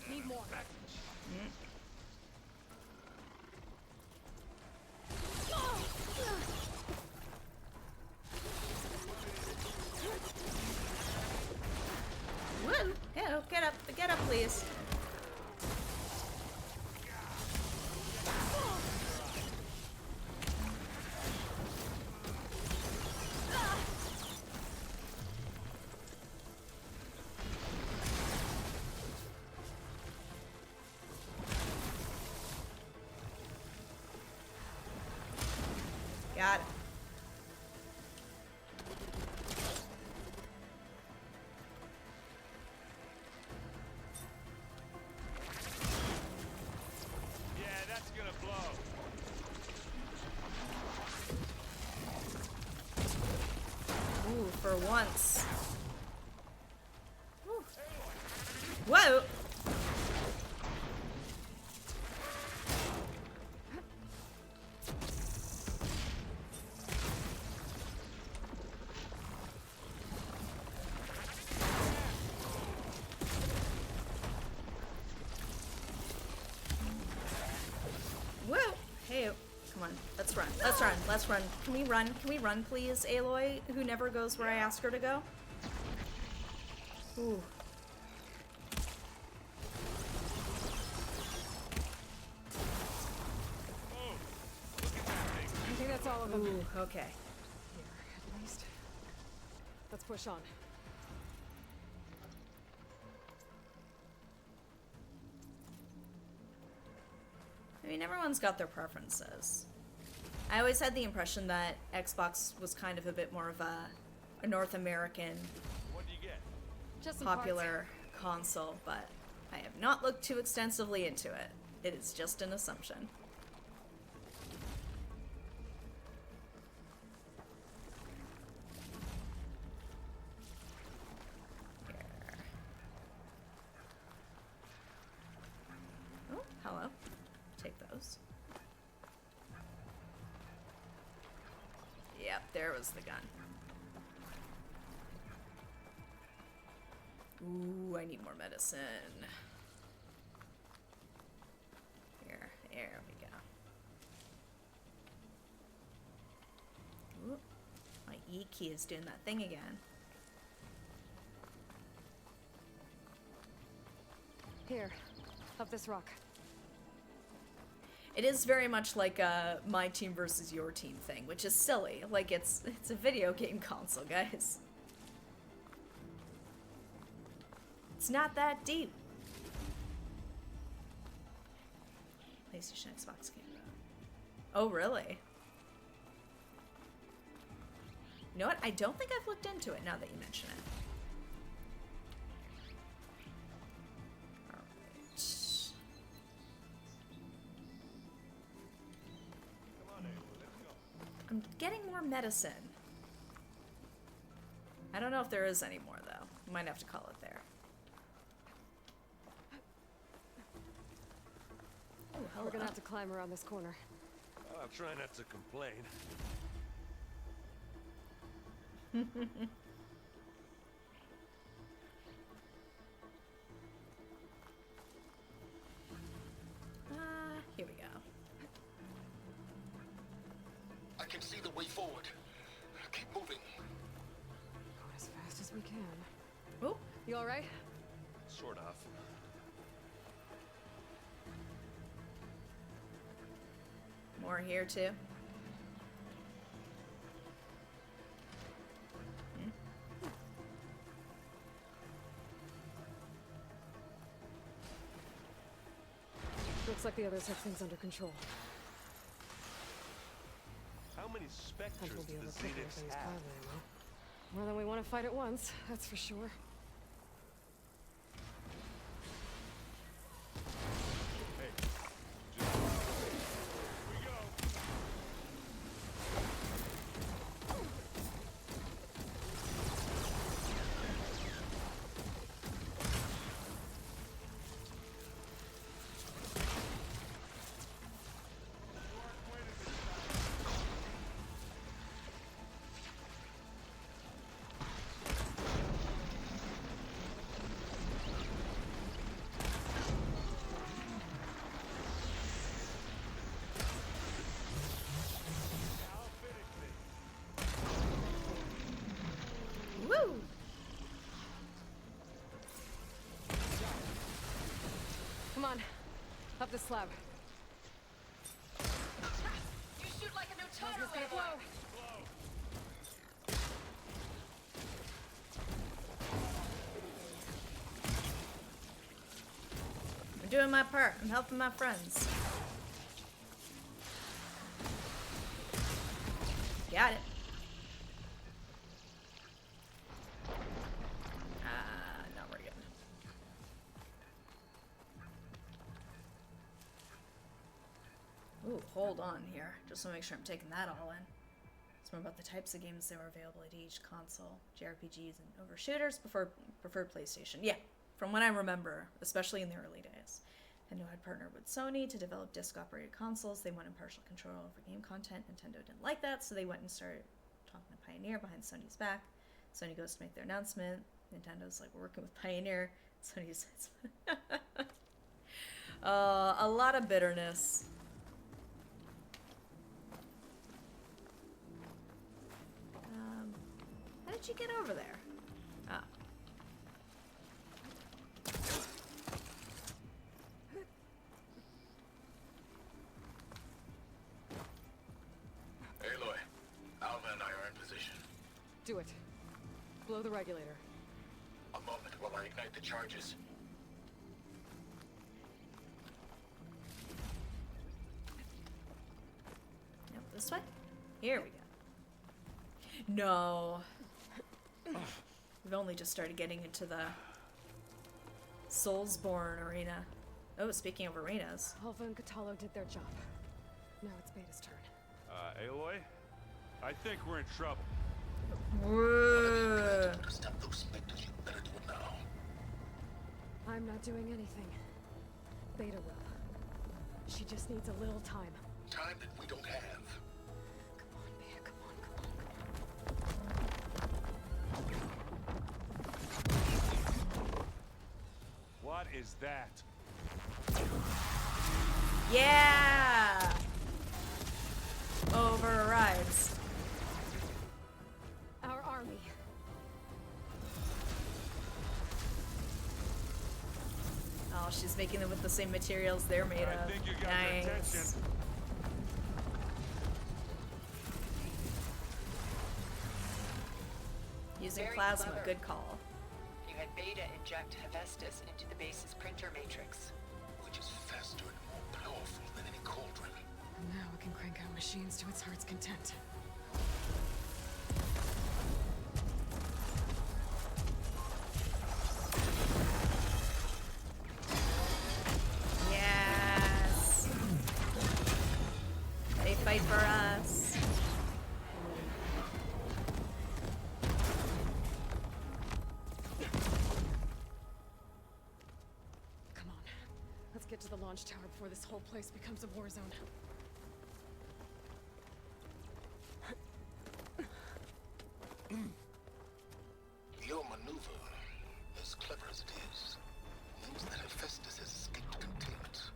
Need more. Woo! Yeah, get up, please. Got it. Yeah, that's gonna blow. Ooh, for once. Whew. Whoa! Let's run. Can we run? Can we run, please, Aloy, who never goes where I ask her to go? Ooh. I think that's all of them. Ooh, okay. Here, at least. Let's push on. I mean, everyone's got their preferences. I always had the impression that Xbox was kind of a bit more of a North American What do you get? Just some parts. popular console, but I have not looked too extensively into it. It is just an assumption. Here. Oh, hello. Take those. Yep, there was the gun. Ooh, I need more medicine. There we go. Ooh, my E key is doing that thing again. Here, up this rock. It is very much like a my team versus your team thing, which is silly. Like it's a video game console, guys. It's not that deep. PlayStation, Xbox game. Oh, really? You know what? I don't think I've looked into it now that you mention it. Alright. I'm getting more medicine. I don't know if there is any more, though. Might have to call it there. Oh, hello. We're gonna have to climb around this corner. I'll try not to complain. Here we go. I can see the way forward. Keep moving. Going as fast as we can. Oh, You all right? Sort of. more here too. Looks like the others have things under control. How many And specters we'll be do able the to pick Xenix things have? probably well. More than we want to fight at once, that's for sure. Hey, just here we go. I'll finish this. Woo! Come on, up the slab. You shoot like a new Plasma's total, gonna Aloy. blow. I'm doing my part. I'm helping my friends. Got it. No, we're good. Ooh, hold on here. Just want to make sure I'm taking that all in. It's more about the types of games that were available at each console. JRPGs and overshooters preferred PlayStation. Yeah, from what I remember, especially in the early days. Nintendo had partnered with Sony to develop disc-operated consoles. They wanted partial control over game content. Nintendo didn't like that, so they went and started talking to Pioneer behind Sony's back. Sony goes to make their announcement. Nintendo's like, we're working with Pioneer. Sony says, a lot of bitterness. did you get over there? Ah. Aloy, Alva and I are in position. Do it. Blow the regulator. A moment while I ignite the charges. Yep, this way? Here we go. No. We've only just started getting into the Soulsborne arena. Oh, speaking of arenas. Alva and Kotallo did their job. Now it's Beta's turn. Aloy? I think we're in trouble. Whoa. To stop those specters, you better do it now. I'm not doing anything. Beta will. She just needs a little time. Time that we don't have. Come on, Beta, come on, come on. What is that? Yeah! Overrides. Our army. Oh, she's making them with the same materials they're made I of. think you got their attention. Nice. Using Very plasma, clever. good call. You had Beta inject Hephaestus into the base's printer matrix. Which is faster and more powerful than any cauldron. Now it can crank out machines to its heart's content. Yes! They fight for us. Come on. Let's get to the launch tower before this whole place becomes a war zone. Your maneuver, as clever as it is, means that Hephaestus has escaped containment.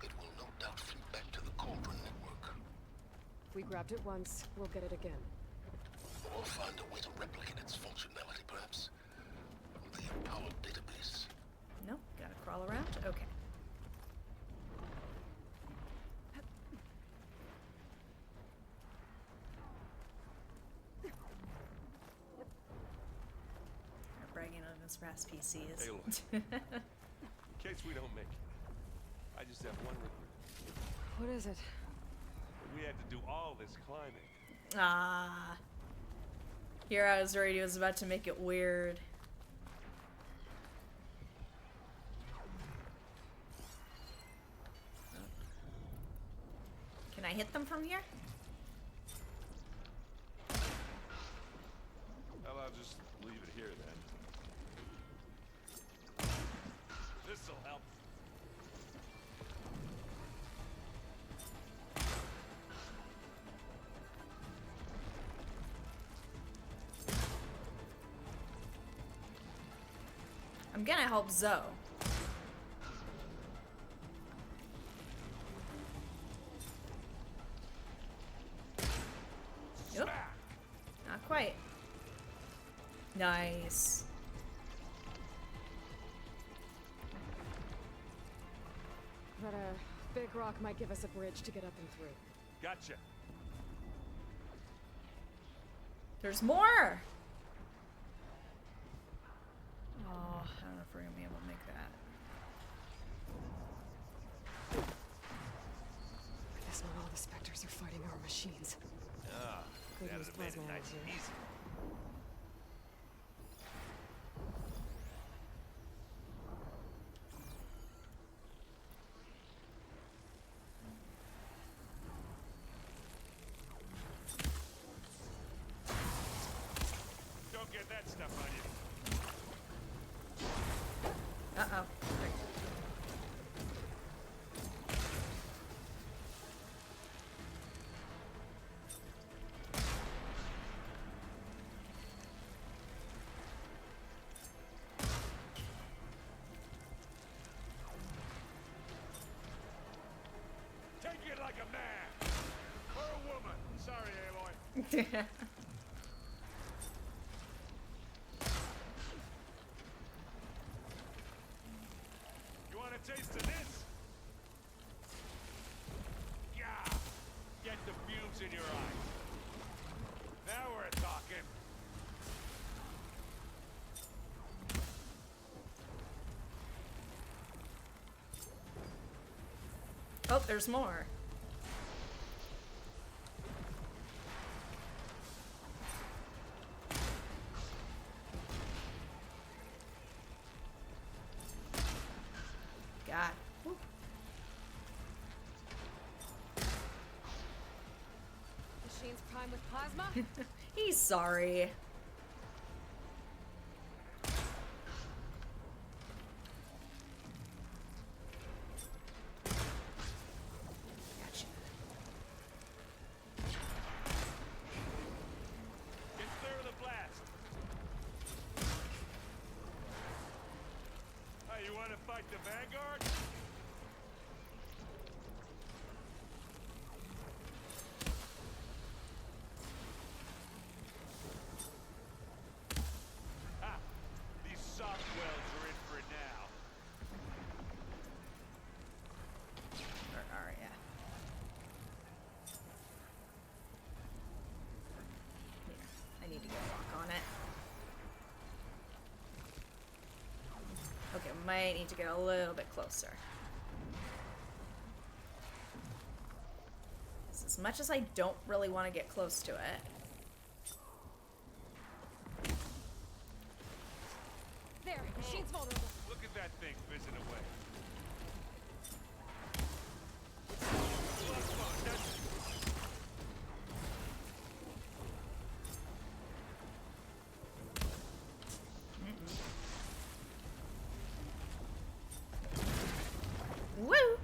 It will no doubt flee back to the Cauldron network. If we grabbed it once, we'll get it again. Or find a way to replicate its functionality, perhaps. The Apollo database. Nope, gotta crawl around? Okay. We're bragging on his fast PCs. Aloy. In case we don't make it, I just have one regret. What is it? We had to do all this climbing. Ah. Heroes Radio is about to make it weird. Can I hit them from here? Well, I'll just leave it here then. This'll help. I'm gonna help Zoe. Nope. Not quite. Nice. That big rock might give us a bridge to get up and through. Gotcha. There's more! Oh, I don't know if we're gonna be able to make that. I guess not all the specters are fighting our machines. Ah, Good that news, would've made it plasma nice and energy. easy. Don't get that stuff on you. Uh-oh. Take it like a man. Or a woman. Sorry, Aloy. a taste of this? Yeah. Get the fumes in your eyes. Now we're talking. Oh, there's more. God. Whew. Machines primed with plasma? He's sorry. Gotcha. Get clear of the blast. Hey, you want to fight the Vanguard? Ah, these soft wells are in for it now. Or are ya? Here, I need to get a lock on it. Okay, might need to get a little bit closer. 'Cause as much as I don't really want to get close to it. There, machine's vulnerable. Look at that thing fizzing away. Woo!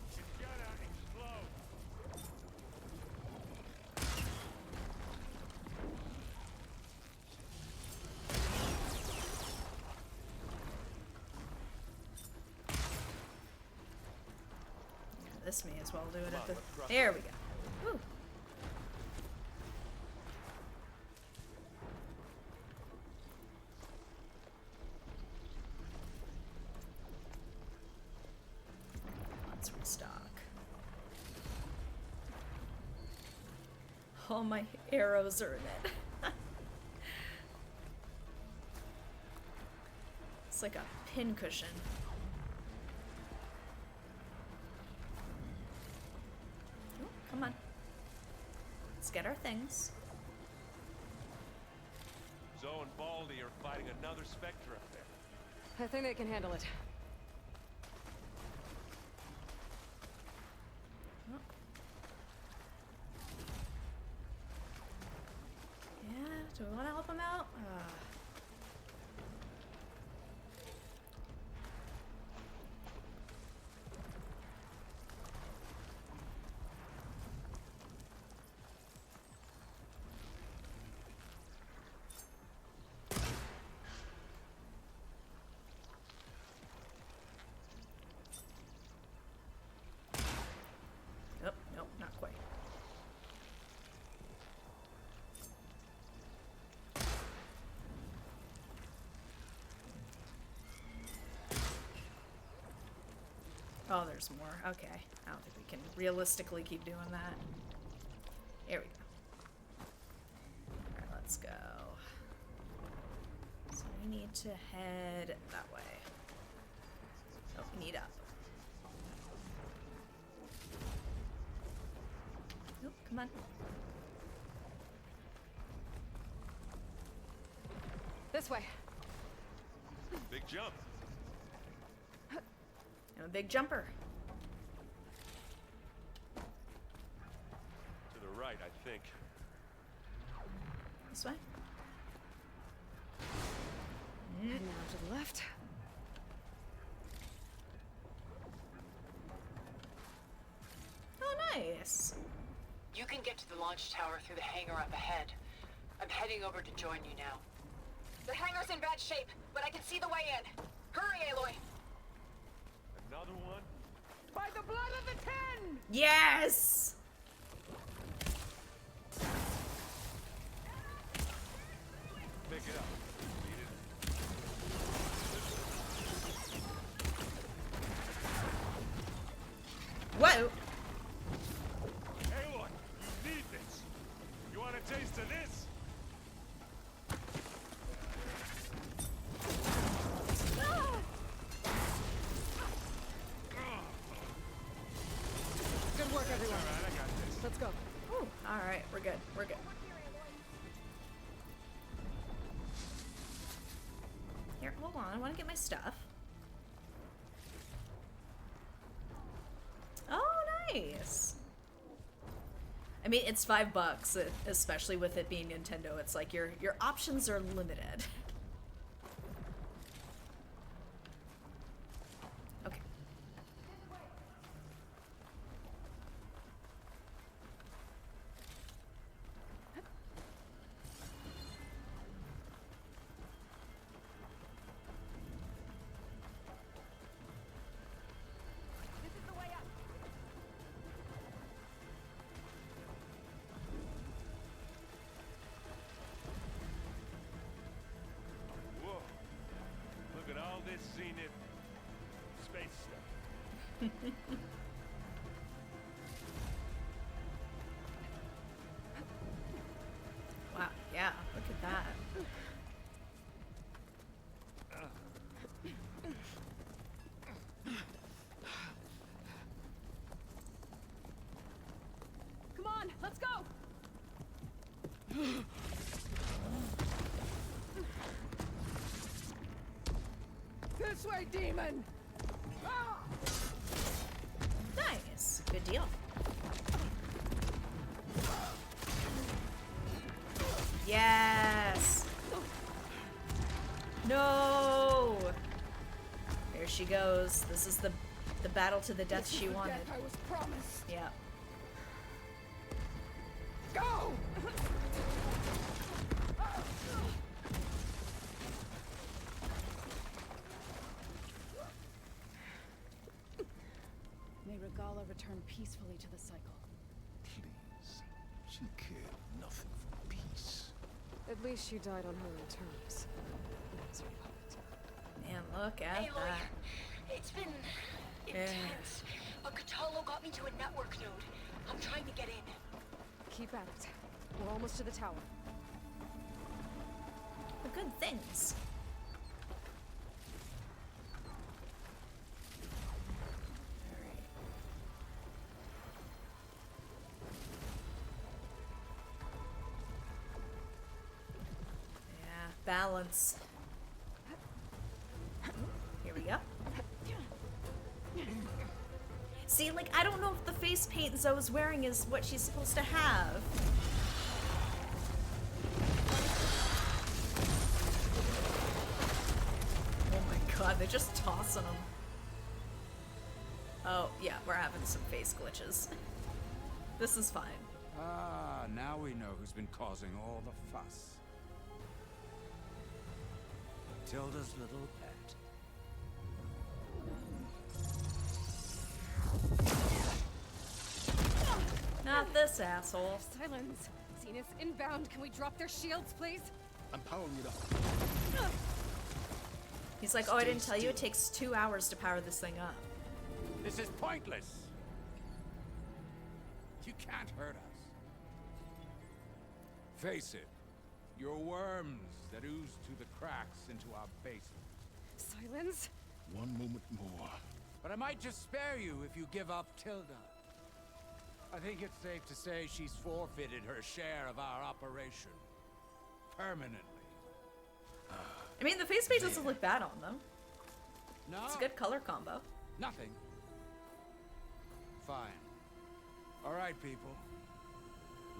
It's gonna explode. This may as well do it Come at on, the. let's cross There we go. Woo. Let's restock. All my arrows are in it. It's like a pin cushion. Oh, come on. Let's get our things. Zoe and Baldy are fighting another Spectre up there. I think they can handle it. Yeah, do we want to help them out? Nope, nope, not quite. Oh, there's more. Okay. I don't think we can realistically keep doing that. Here we go. Alright, let's go. So we need to head that way. Oh, we need up. Nope, come on. This way. Big jump. I'm a big jumper. To the right, I think. This way. And now to the left. Oh, nice. You can get to the launch tower through the hangar up ahead. I'm heading over to join you now. The hangar's in bad shape, but I can see the way in. Hurry, Aloy! Another one? By the blood of the Ten! Yes! Pick it up. Need it? Whoa! Aloy, you need this. You want a taste of this? Good work, everyone. All right, I got this. Let's go. Ooh, alright, we're good. We're good. Here, hold on. I want to get my stuff. Oh, nice. I mean, it's $5, especially with it being Nintendo. It's like your options are limited. Okay. This is the way up. Whoa. Look at all this zenith space stuff. Wow, yeah, look at that. Come on, let's go! This way, demon! Ah! Nice. Good deal. Yes! No! There she goes. This is the battle to the death This is she the wanted. death I was promised. Yeah. Go! May Regala return peacefully to the cycle. Please. She cared nothing for peace. At least she died on her own terms. Miserable. Man, look at Aloy, that. it's been intense. But Katalo got me to a network node. I'm trying to get in. Keep at it. We're almost to the tower. The good things. Alright. Yeah, balance. Here we go. See, like, I don't know if the face paint Zoe's wearing is what she's supposed to have. Oh my god, they're just tossing them. Oh, yeah, we're having some face glitches. This is fine. Ah, now we know who's been causing all the fuss. Tilda's little pet. Not this asshole. Silence! Zenith inbound. Can we drop their shields, please? I'm powering it up. He's like, oh, I didn't tell you, it takes 2 hours to power this thing up. This is pointless. You can't hurt us. Face it, you're worms that ooze through the cracks into our basement. Silence? One moment more. But I might just spare you if you give up Tilda. I think it's safe to say she's forfeited her share of our operation. Permanently. I mean, the face paint doesn't look bad on them. No. It's a good color combo. Nothing. Fine. All right, people.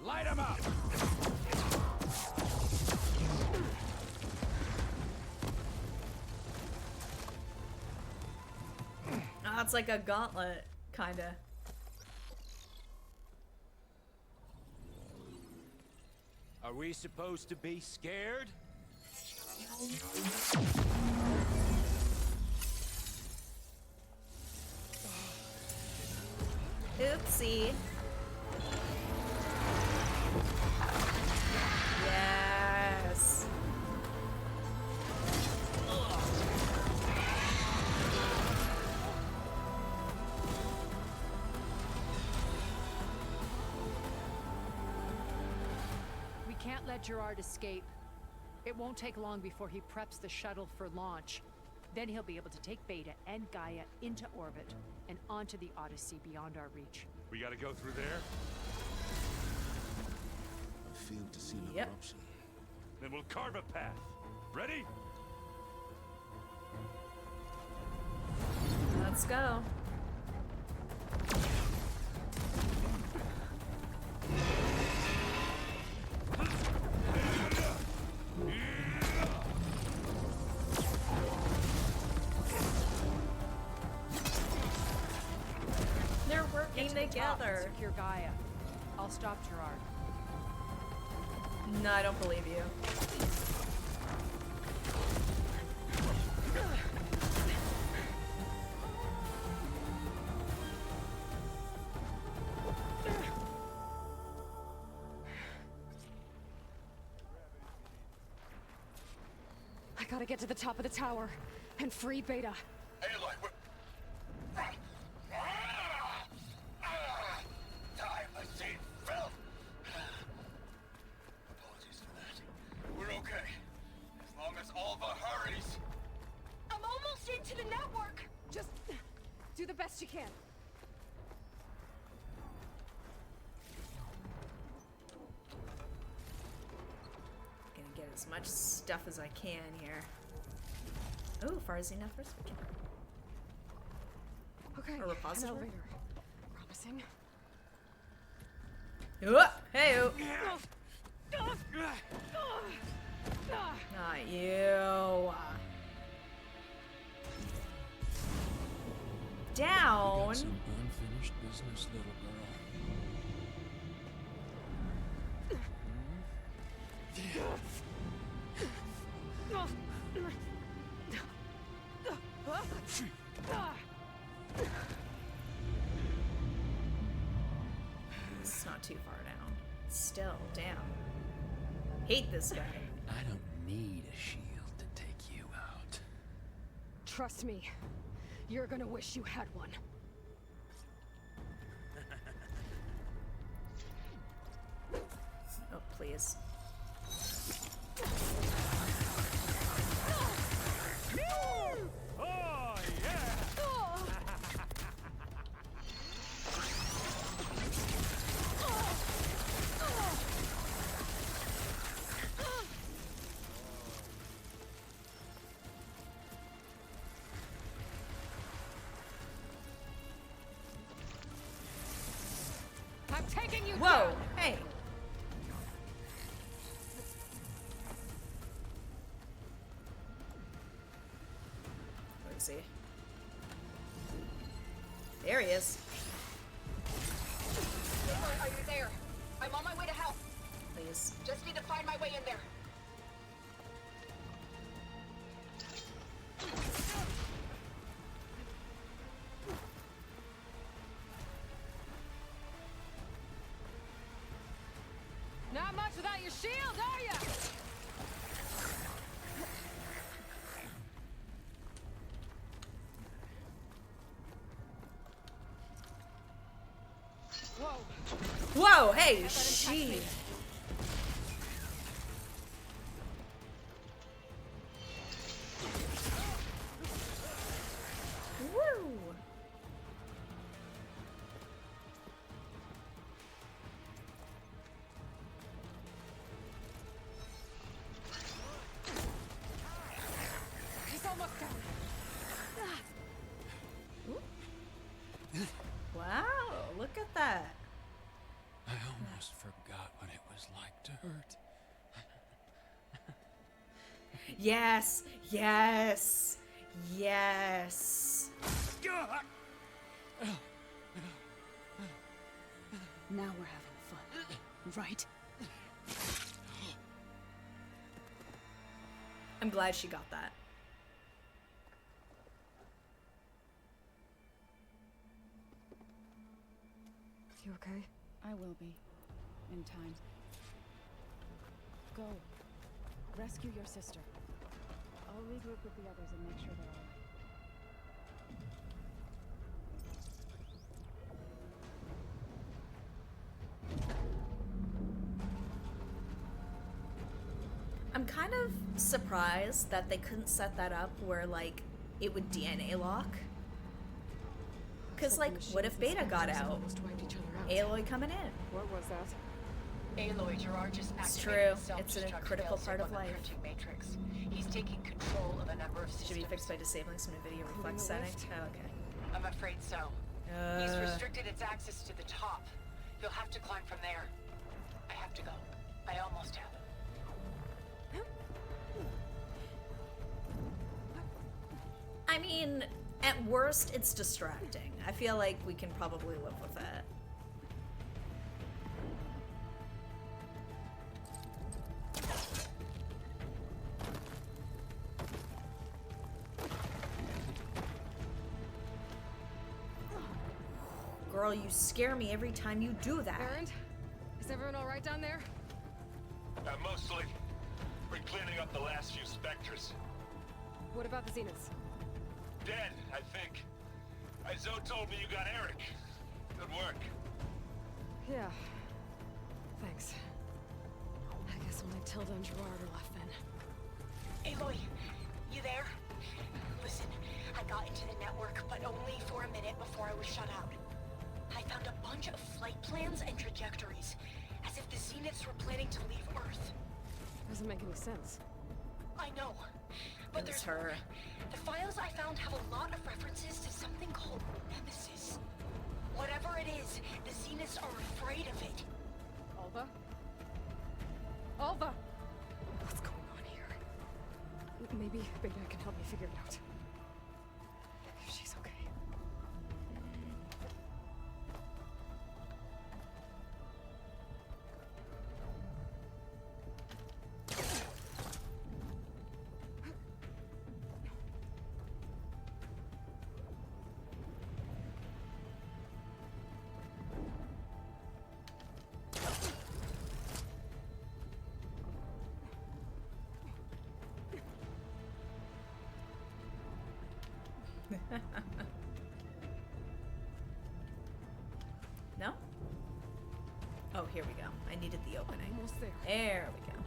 Light 'em up! Oh, it's like a gauntlet, kinda. Are we supposed to be scared? Odyssey. Yes. We can't let Gerard escape. It won't take long before he preps the shuttle for launch. Then he'll be able to take Beta and Gaia into orbit and onto the Odyssey beyond our reach. We gotta go through there? I failed to see no Yep. corruption. Then we'll carve a path. Ready? Let's go. They're working Get to the top and together. secure Gaia. I'll stop Gerard. No, I don't believe you. I gotta get to the top of the tower and free Beta. Aloy, we're... Time I see filth. Apologies for that. We're okay. As long as Alva hurries. I'm almost into the network. Just do the best you can. Gonna get as much stuff as I can here. Ooh, Farzina for switching. Okay, A repository? an elevator. Promising. Hey, not you. Down. Some unfinished business, little girl. It's not too far down. Still, damn. Hate this guy. I don't need a shield to take you out. Trust me, you're gonna wish you had one. Oh, please. Oh, yeah! I'm taking you Whoa, down! hey. Where is he? There he is. Are you there? I'm on my way to help. Please. Just need to find my way in there. Not much without your shield, are ya? Whoa. Whoa, hey, she. Woo. He's almost down. Wow, look at that. I almost forgot what it was like to hurt. Yes, yes, yes. Now we're having fun, right? I'm glad she got that. You okay? I will be. In time. Go. Rescue your sister. I'll regroup with the others and make sure they're all right. I'm kind of surprised that they couldn't set that up where, like, it would DNA lock. Because, like, what if Beta got out? Aloy coming in. What was that? Aloy, Gerard just It's activated true. the It's a self-destruct critical failsafe part of on the life. printing matrix. He's taking control of a number of systems. Should be fixed by disabling some NVIDIA reflex setting. Oh, okay. I'm afraid so. He's restricted its access to the top. You'll have to climb from there. I have to go. I almost have. I mean, at worst, it's distracting. I feel like we can probably live with it. Girl, you scare me every time you do that. Erend? Is everyone alright down there? Mostly. We're cleaning up the last few specters. What about the Zeniths? Dead, I think. Zoe told me you got Eric. Good work. Yeah. Thanks. I guess only Tilda and Gerard are left then. Aloy, you there? Listen, I got into the network, but only for a minute before I was shut out. I found a bunch of flight plans and trajectories, as if the Zeniths were planning to leave Earth. Doesn't make any sense. I know, but It was there's her. more. The files I found have a lot of references to something called Nemesis. Whatever it is, the Zeniths are afraid of it. Alva? Alva! What's going on here? Maybe Beta can help me figure it out. If she's okay. No? Oh, here we go. I needed the opening. Almost there. There we go.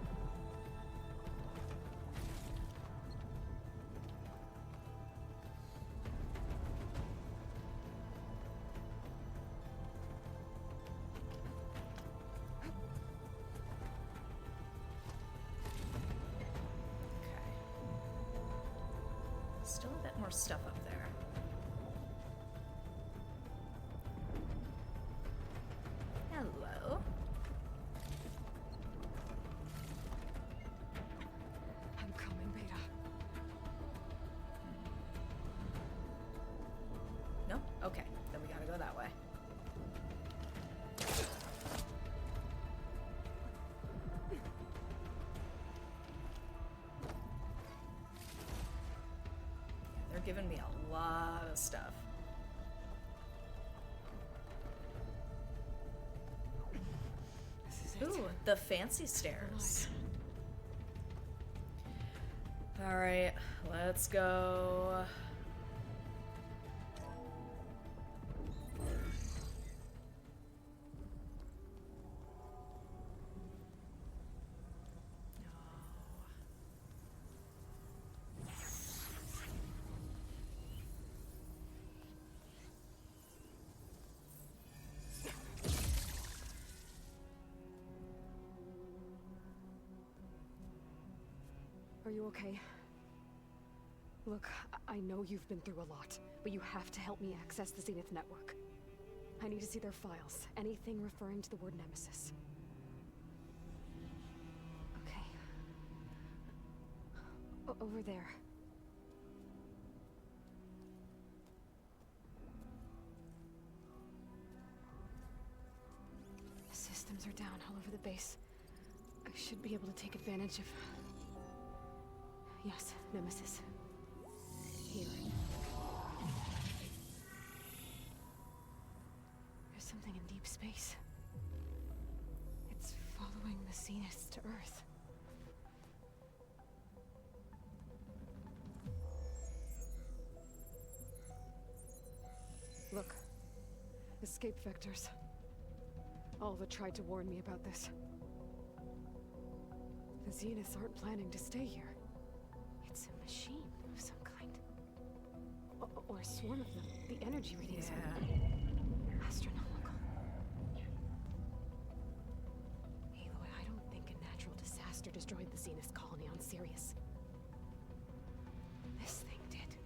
Still a bit more stuff up there. Hello. I'm coming, Beta. No? Okay. Then we gotta go that way. They're giving me a lot of stuff. This is it. Ooh, the fancy stairs. Alright, let's go. Are you okay? Look, I know you've been through a lot, but you have to help me access the Zenith network. I need to see their files, anything referring to the word Nemesis. Okay. Over there. The systems are down all over the base. I should be able to take advantage of... Yes, Nemesis. Here. There's something in deep deep space. It's following the Zeniths to Earth. Look. Escape vectors. Alva tried to warn me about this. The Zeniths aren't planning to stay here. It's a machine of some kind. Or a swarm of them. The energy readings are astronomical. Aloy, I don't think a natural disaster destroyed the Zenith colony on Sirius. This thing did.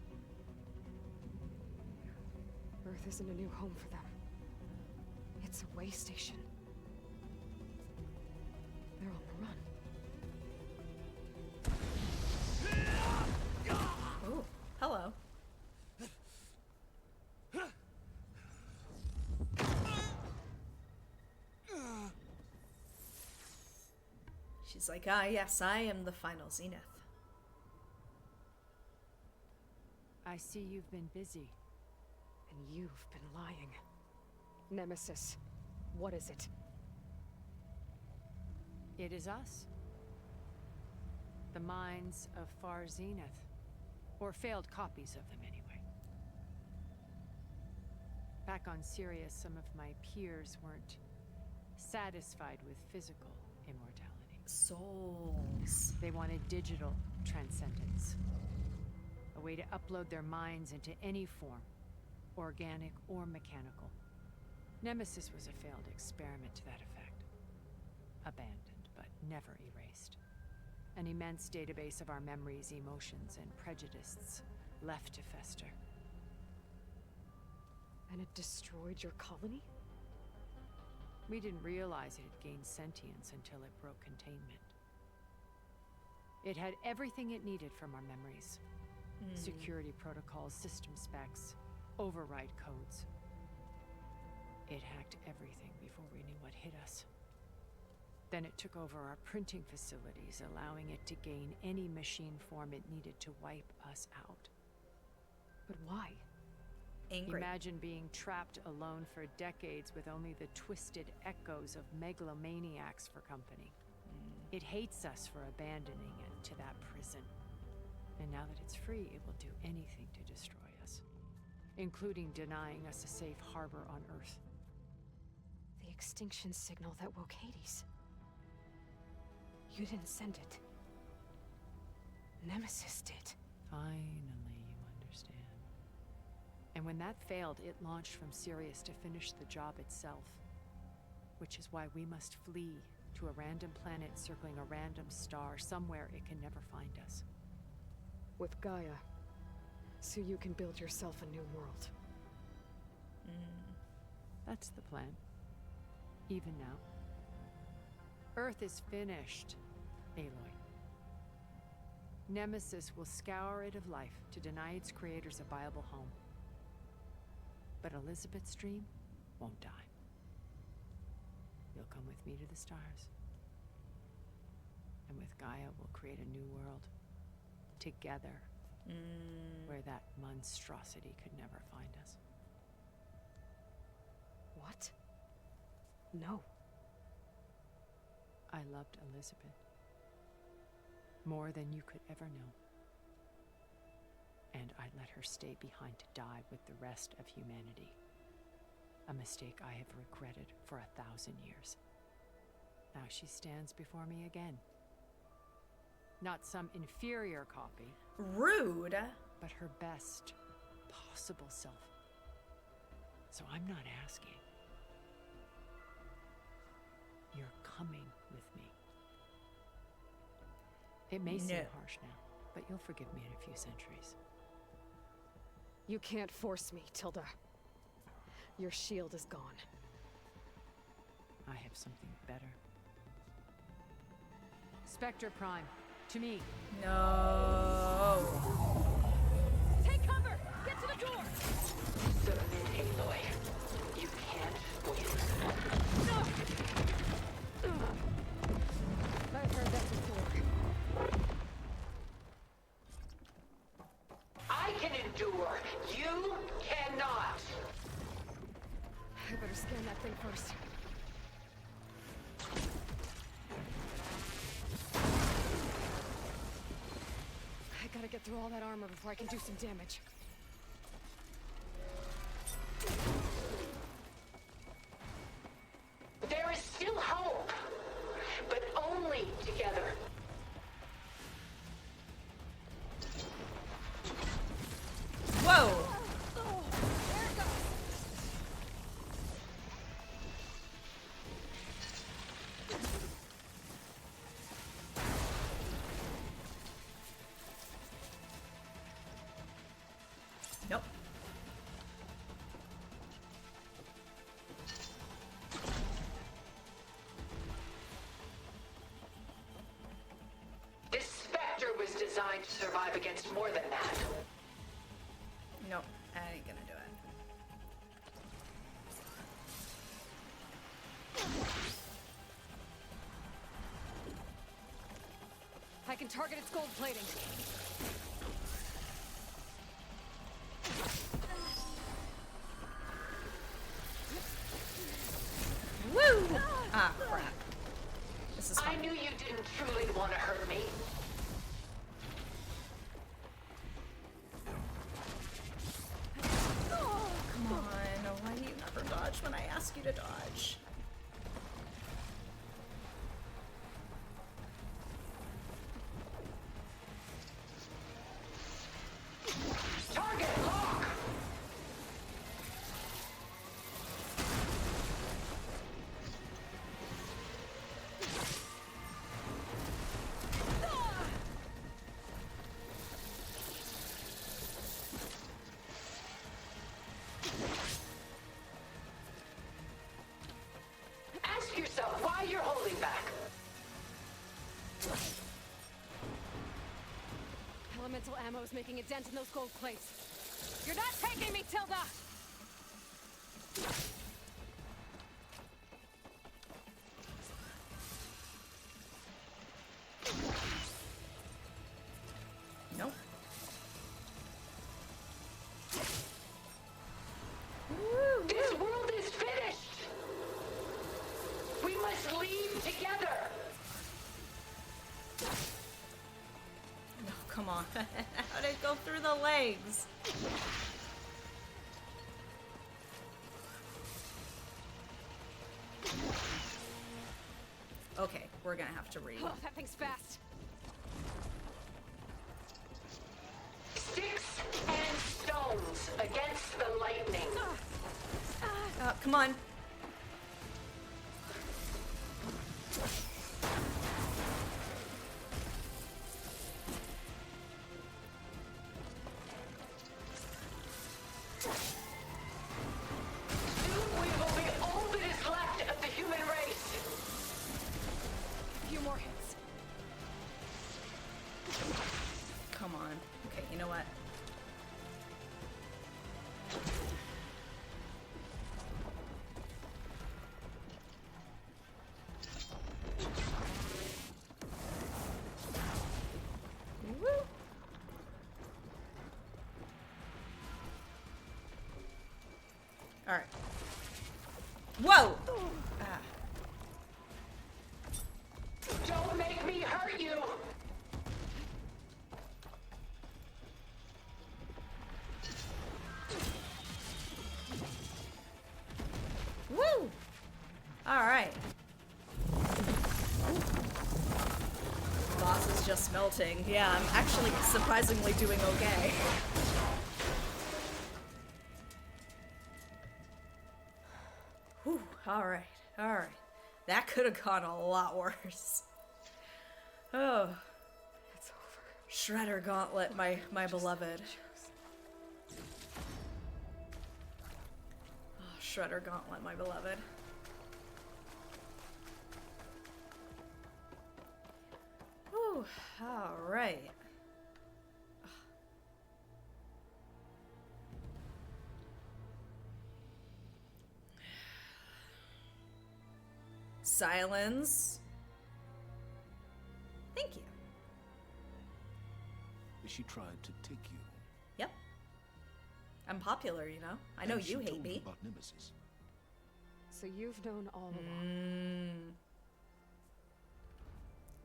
Earth isn't a new home for them. It's a way station. They're on the run. Oh, hello. She's like, ah, yes, I am the final Zenith. I see you've been busy. And you've been lying. Nemesis, what is it? It is us. The minds of Far Zenith. Or failed copies of them, anyway. Back on Sirius, some of my peers weren't satisfied with physical immortality. Souls. They wanted digital transcendence. A way to upload their minds into any form, organic or mechanical. Nemesis was a failed experiment to that effect. Abandoned, but never erased. An immense database of our memories, emotions, and prejudices left to fester. And it destroyed your colony? We didn't realize it had gained sentience until it broke containment. It had everything it needed from our memories. Security protocols, system specs, override codes. It hacked everything before we knew what hit us. Then it took over our printing facilities, allowing it to gain any machine form it needed to wipe us out. But why? Angry. Imagine being trapped alone for decades with only the twisted echoes of megalomaniacs for company. It hates us for abandoning it to that prison. And now that it's free, it will do anything to destroy us, including denying us a safe harbor on Earth. The extinction signal that woke Hades. You didn't send it. Nemesis did. Finally, you understand. And when that failed, it launched from Sirius to finish the job itself. Which is why we must flee to a random planet circling a random star, somewhere it can never find us. With Gaia. So you can build yourself a new world. That's the plan. Even now. Earth is finished, Aloy. Nemesis will scour it of life to deny its creators a viable home. But Elizabeth's dream won't die. You'll come with me to the stars. And with Gaia, we'll create a new world. Together. Where that monstrosity could never find us. What? No. I loved Elizabeth. More than you could ever know. And I let her stay behind to die with the rest of humanity. A mistake I have regretted for 1,000 years. Now she stands before me again. Not some inferior copy. Rude. But her best possible self. So I'm not asking. You're coming with me. It may seem harsh now, but you'll forgive me in a few centuries. You can't force me, Tilda. Your shield is gone. I have something better. Spectre Prime, to me. No. Take cover! Get to the door! Submit, Aloy. You can't win. I've heard that before. I can endure. You cannot. I better scan that thing first. I gotta get through all that armor before I can do some damage. There is still hope, but only together. Whoa! Oh, there it goes. Nope. This Spectre was designed to survive against more than that. Nope. I ain't gonna do it. I can target its gold plating. Woo! Ah, crap. This is I fine. knew you didn't truly want to hurt me. Come on. Why do you never dodge when I ask you to dodge? Target lock! Ask yourself why you're holding back. Elemental ammo is making a dent in those gold plates. You're not taking me, Tilda! Nope. Woo! This world is finished. We must leave together. No, come on. How did it go through the legs? Okay, we're gonna have to read. Oh, that thing's fast. Sticks and stones against the lightning. Come on. Soon we will be all that is left of the human race. A few more hits. Come on. Okay, you know what? Woo! All right. Whoa! Ah. Don't make me hurt you. Woo! All right. Boss is just melting. Yeah, I'm actually surprisingly doing okay. Whew, all right. That could have gone a lot worse. Oh. It's over. Shredder Gauntlet, my beloved. Oh, Shredder Gauntlet, my beloved. Whew, alright. Silence. Thank you. She tried to take you. Yep. I'm popular, you know. I know And you she hate told me. About Nemesis. So you've known all along.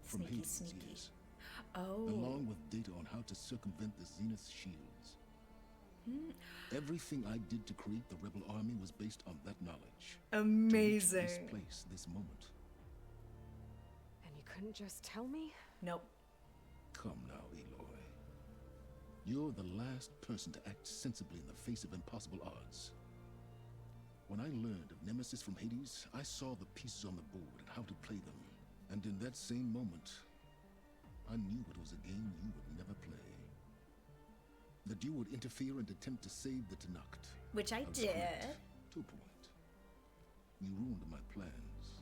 From Sneaky, Hades' sneaky. years, Oh. along with data on how to circumvent the Zenith shields. Everything I did to create the rebel army was based on that knowledge. Amazing. To reach this place, this moment. And you couldn't just tell me? Nope. Come now, Aloy. You're the last person to act sensibly in the face of impossible odds. When I learned of Nemesis from Hades, I saw the pieces on the board and how to play them. And in that same moment, I knew it was a game you would never play. That you would interfere and attempt to save the Tenakth. Which I was did. correct, to a point. You ruined my plans,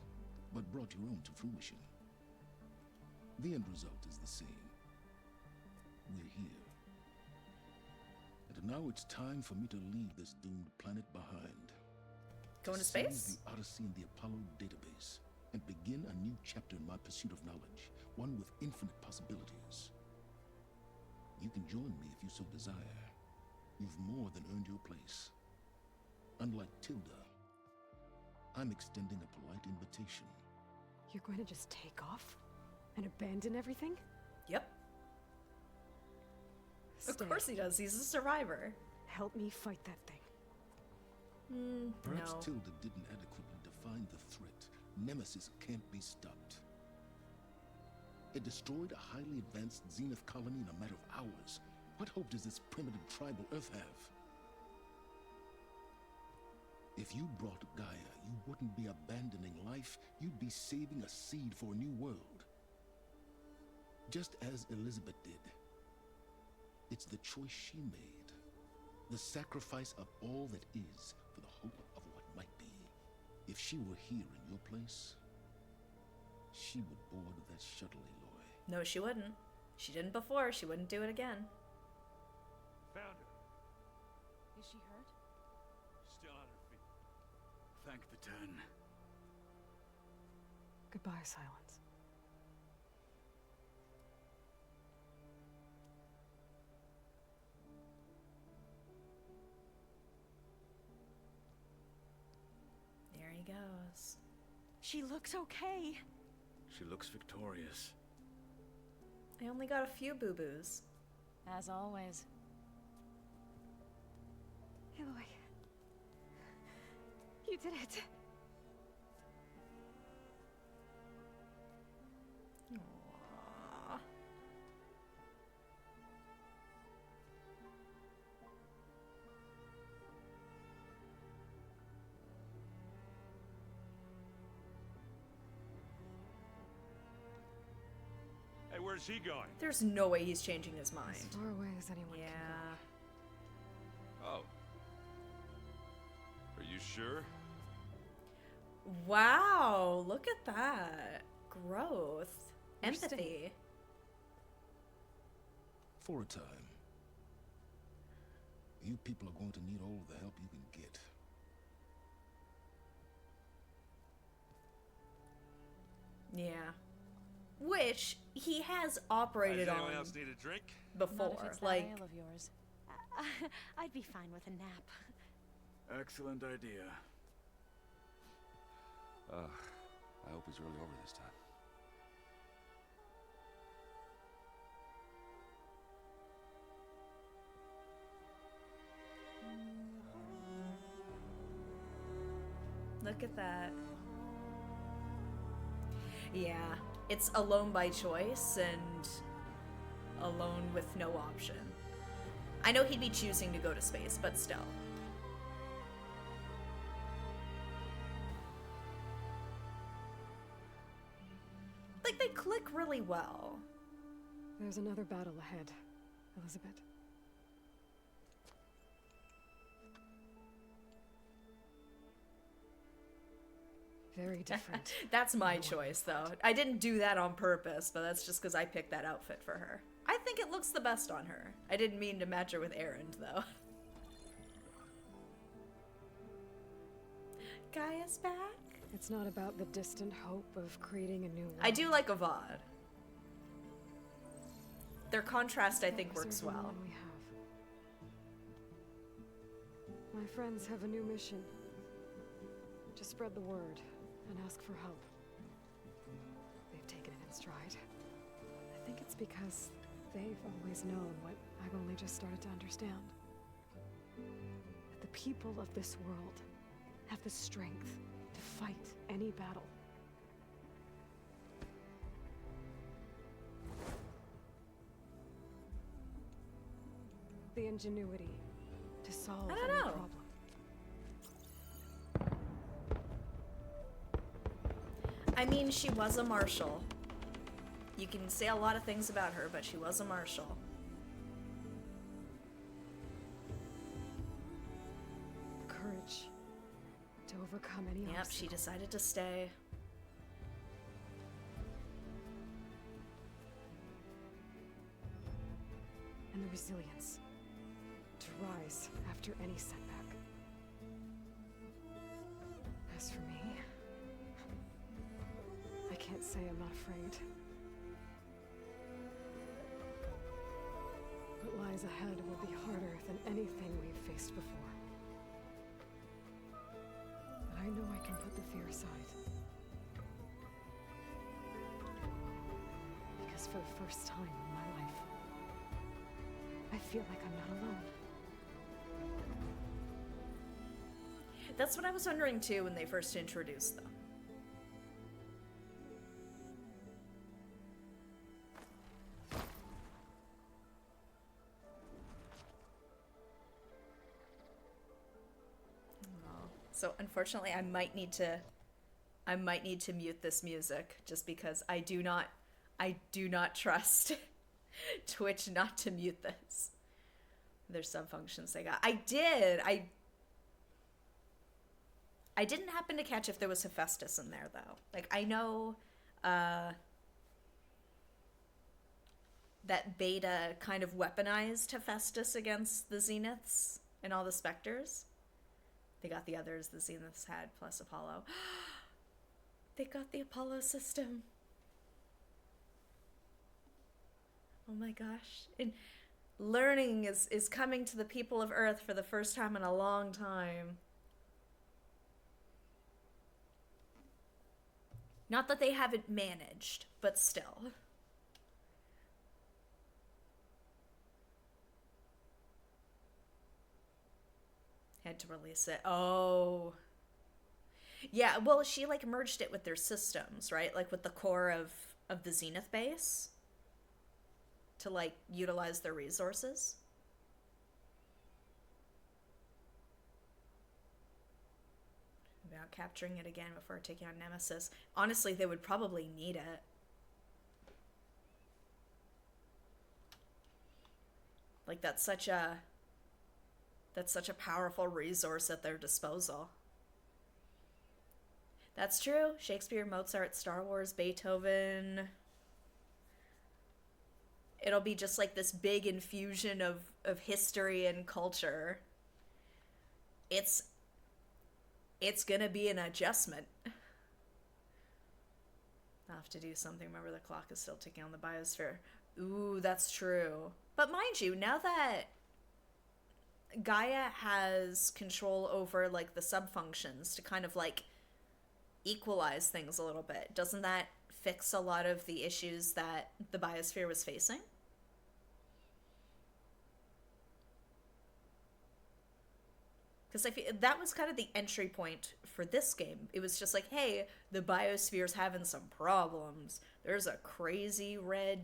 but brought your own to fruition. The end result is the same. We're here. And now it's time for me to leave this doomed planet behind. Going to save space? the Odyssey and the Apollo database, and begin a new chapter in my pursuit of knowledge, one with infinite possibilities. You can join me if you so desire. You've more than earned your place. Unlike Tilda, I'm extending a polite invitation. You're going to just take off? And abandon everything? Yep. Of Stay. course he does. He's a survivor. Help me fight that thing. Perhaps No. Tilda didn't adequately define the threat. Nemesis can't be stopped. It destroyed a highly advanced Zenith colony in a matter of hours. What hope does this primitive tribal Earth have? If you brought Gaia, you wouldn't be abandoning life, you'd be saving a seed for a new world. Just as Elizabeth did. It's the choice she made. The sacrifice of all that is for the hope of what might be. If she were here in your place, she would board that shuttle, Aloy. No, she wouldn't. She didn't before. She wouldn't do it again. Found her. Is she hurt? Still on her feet. Thank the Ten. Goodbye, Silence. There he goes. She looks okay. She looks victorious. I only got a few boo-boos. As always. Aloy. You did it. Aww. Hey, where's he going? There's no way he's changing his mind. As far away as anyone Yeah. Oh. Are you sure? Wow, look at that. Growth. Interesting. Empathy. For a time. You people are going to need all of the help you can get. Yeah. Which he has Does operated anyone on else need a drink? before. Not if it's that Like, ale of yours. I'd be fine with a nap. Excellent idea. I hope he's really over this time. look at that. Yeah, it's alone by choice and alone with no option. I know he'd be choosing to go to space, but still. Like, they click really well. There's another battle ahead, Elizabeth. Very different. That's my choice, though. I didn't do that on purpose, but that's just because I picked that outfit for her. I think it looks the best on her. I didn't mean to match her with Erend, though. Gaia's back? It's not about the distant hope of creating a new world. I do like Avad. Their contrast, I think, works Preserve the well. one we have. My friends have a new mission. to spread the word and ask for help. They've taken it in stride. I think it's because they've always known what I've only just started to understand. That the people of this world have the strength to fight any battle. The ingenuity to solve I don't any know. problem. I mean, she was a marshal. You can say a lot of things about her, but she was a marshal. Courage to overcome any Yep, obstacle. she decided to stay. And the resilience to rise after any setback. As for me, I can't say I'm not afraid. What lies ahead will be harder than anything we've faced before. But I know I can put the fear aside. Because for the first time in my life, I feel like I'm not alone. That's what I was wondering too when they first introduced them. Oh. So unfortunately, I might need to mute this music just because I do not trust Twitch not to mute this. There's some functions they got. I didn't happen to catch if there was Hephaestus in there though. Like I know that Beta kind of weaponized Hephaestus against the Zeniths and all the Spectres. They got the others the Zeniths had plus Apollo. They got the Apollo system. Oh my gosh. And learning is coming to the people of Earth for the first time in a long time. Not that they haven't managed, but still. Had to release it. Oh. Yeah, well, she like merged it with their systems, right? Like with the core of the Zenith base to like utilize their resources. About capturing it again before taking on Nemesis. Honestly, they would probably need it. Like that's such a powerful resource at their disposal. That's true. Shakespeare, Mozart, Star Wars, Beethoven. It'll be just like this big infusion of history and culture. It's gonna be an adjustment. I'll have to do something. Remember, the clock is still ticking on the biosphere. Ooh, that's true. But mind you, now that Gaia has control over like the sub-functions to kind of like equalize things a little bit, doesn't that fix a lot of the issues that the biosphere was facing? Because I feel that was kind of the entry point for this game. It was just like, hey, the biosphere's having some problems. There's a crazy red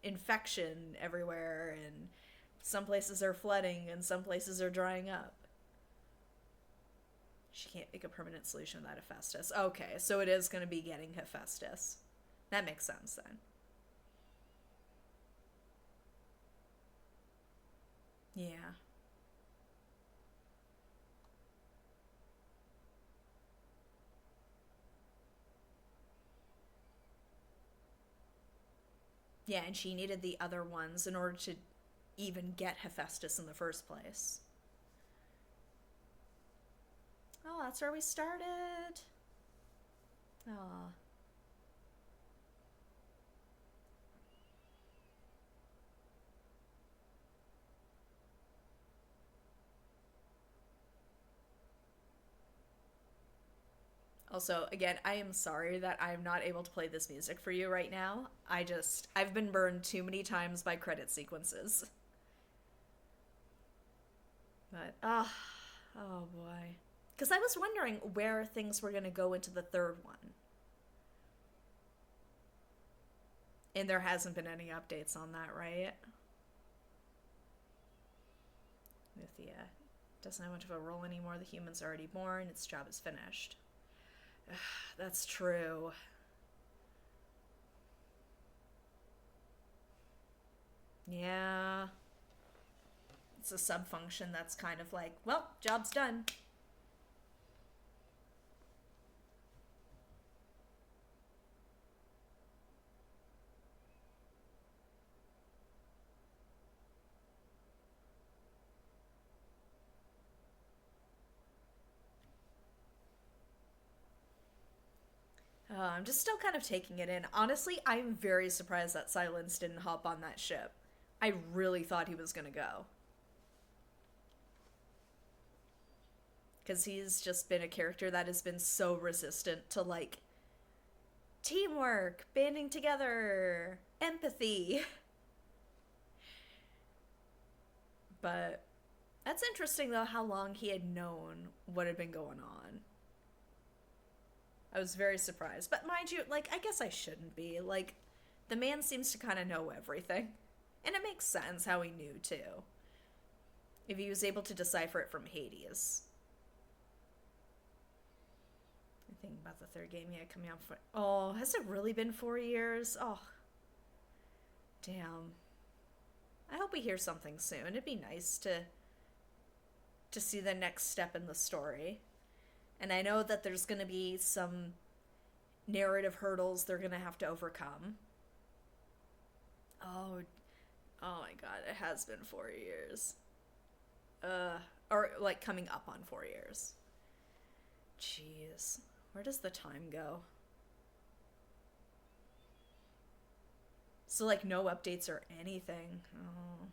infection everywhere, and some places are flooding, and some places are drying up. She can't make a permanent solution without Hephaestus. Okay, so it is going to be getting Hephaestus. That makes sense then. Yeah. Yeah, and she needed the other ones in order to even get Hephaestus in the first place. Oh, that's where we started. Aw. Also, again, I am sorry that I'm not able to play this music for you right now. I've been burned too many times by credit sequences. But, oh boy. Because I was wondering where things were going to go into the third one. And there hasn't been any updates on that, right? Mythia doesn't have much of a role anymore. The human's already born. Its job is finished. That's true. Yeah. It's a sub-function that's kind of like, well, job's done. I'm just still kind of taking it in. Honestly, I'm very surprised that Silence didn't hop on that ship. I really thought he was gonna go. Because he's just been a character that has been so resistant to, like, teamwork, banding together, empathy. But that's interesting, though, how long he had known what had been going on. I was very surprised. But mind you, like, I guess I shouldn't be. Like, the man seems to kind of know everything. And it makes sense how he knew, too. If he was able to decipher it from Hades. I'm thinking about the third game, yeah, coming out for... Oh, has it really been 4 years? Oh. Damn. I hope we hear something soon. It'd be nice to see the next step in the story. And I know that there's going to be some narrative hurdles they're going to have to overcome. Oh my god, it has been 4 years. Or, like, coming up on 4 years. Jeez. Where does the time go? So, like, no updates or anything. Oh.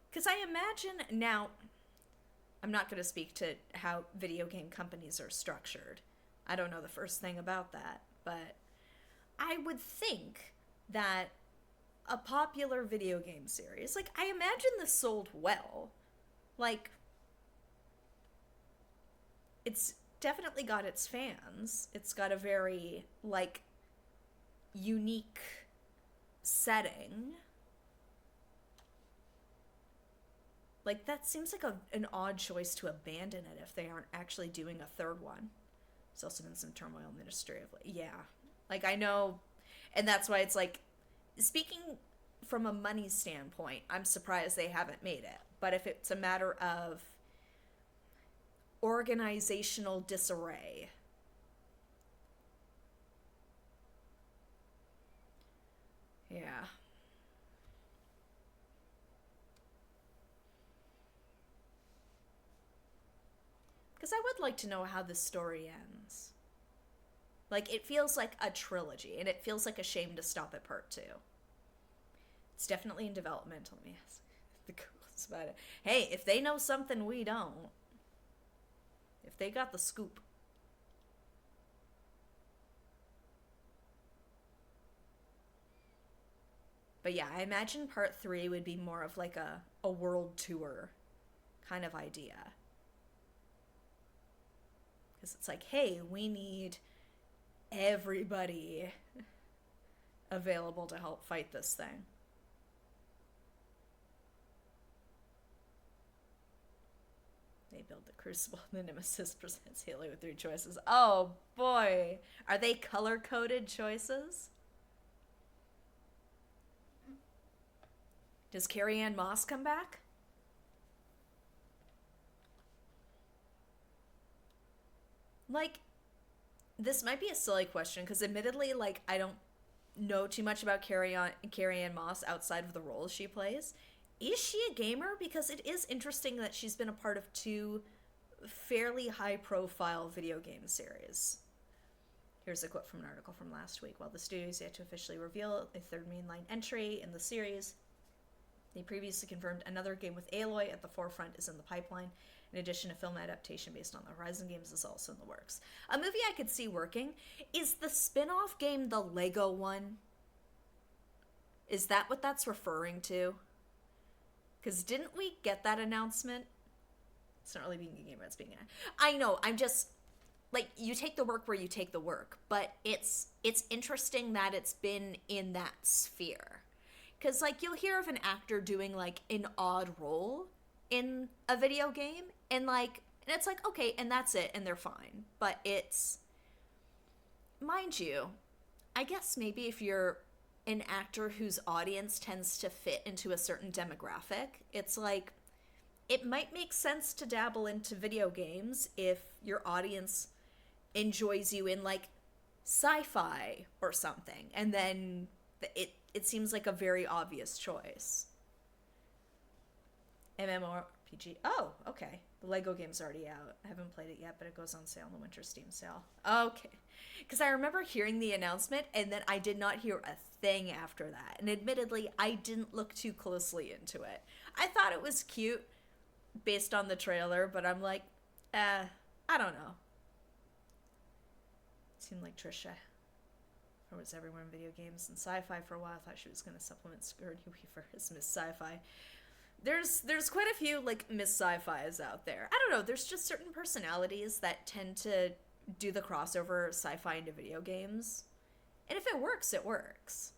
Because I imagine... Now, I'm not going to speak to how video game companies are structured. I don't know the first thing about that. But I would think that a popular video game series... Like, I imagine this sold well. Like, it's definitely got its fans. It's got a very, like, unique setting. Like, that seems like an odd choice to abandon it if they aren't actually doing a third one. There's also been some turmoil in the industry of, like, yeah. Like, I know, and that's why it's like, speaking from a money standpoint, I'm surprised they haven't made it. But if it's a matter of organizational disarray, yeah. Because I would like to know how this story ends. Like, it feels like a trilogy, and it feels like a shame to stop at part 2. It's definitely in development. Let me ask the girls about it. Hey, if they know something we don't, if they got the scoop. But yeah, I imagine part 3 would be more of like a world tour kind of idea. Because it's like, hey, we need everybody available to help fight this thing. They build the Crucible, the Nemesis presents Halo with 3 choices. Oh boy! Are they color-coded choices? Does Carrie-Anne Moss come back? Like, this might be a silly question, because admittedly, like, I don't know too much about Carrie-Anne Moss outside of the roles she plays. Is she a gamer? Because it is interesting that she's been a part of 2 fairly high-profile video game series. Here's a quote from an article from last week. While the studio is yet to officially reveal a third mainline entry in the series, They previously confirmed another game with Aloy at the forefront is in the pipeline. In addition, a film adaptation based on the Horizon games is also in the works. A movie I could see working is the spin-off game, the Lego one. Is that what that's referring to? Because didn't we get that announcement? It's not really being a game, it's being a... I know, I'm just... Like, you take the work where you take the work, but it's interesting that it's been in that sphere. Because, like, you'll hear of an actor doing, like, an odd role in a video game, and, like, and it's like, okay, and that's it, and they're fine. But it's... Mind you, I guess maybe if you're an actor whose audience tends to fit into a certain demographic, it's like, it might make sense to dabble into video games if your audience enjoys you in, like, sci-fi or something, and then it seems like a very obvious choice. MMORPG. Oh, okay. The Lego game's already out. I haven't played it yet, but it goes on sale in the winter Steam sale. Okay. Because I remember hearing the announcement, and then I did not hear a thing after that. And admittedly, I didn't look too closely into it. I thought it was cute based on the trailer, but I'm like, I don't know. It seemed like Trisha, or was everyone in video games and sci-fi for a while. I thought she was going to supplement Sigourney Weaver as Miss Sci-Fi. There's quite a few, like, Miss Sci-Fis out there. I don't know, there's just certain personalities that tend to do the crossover sci-fi into video games. And if it works, it works.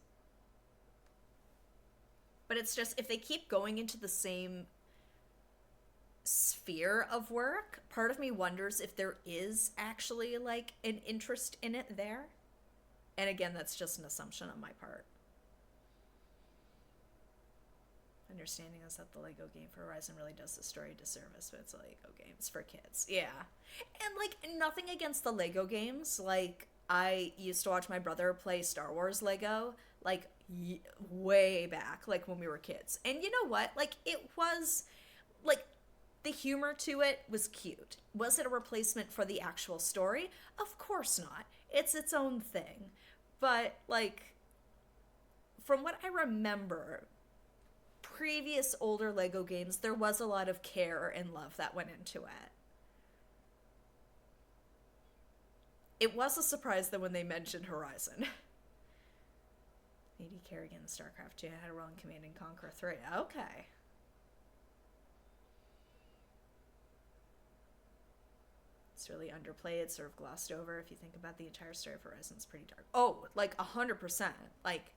But it's just, if they keep going into the same sphere of work, part of me wonders if there is actually, like, an interest in it there. And again, that's just an assumption on my part. Understanding is that the Lego game for Horizon really does the story disservice, but it's a Lego game. It's for kids. Yeah. And, like, nothing against the Lego games. Like, I used to watch my brother play Star Wars Lego, like, way back, like, when we were kids. And you know what? Like, it was, like, the humor to it was cute. Was it a replacement for the actual story? Of course not. It's its own thing. But, like, from what I remember, previous older Lego games, there was a lot of care and love that went into it. It was a surprise that when they mentioned Horizon. A.D. Kerrigan, StarCraft 2 had a role in Command & Conquer 3. Okay. It's really underplayed, sort of glossed over. If you think about the entire story of Horizon, it's pretty dark. Oh, like 100%. Like,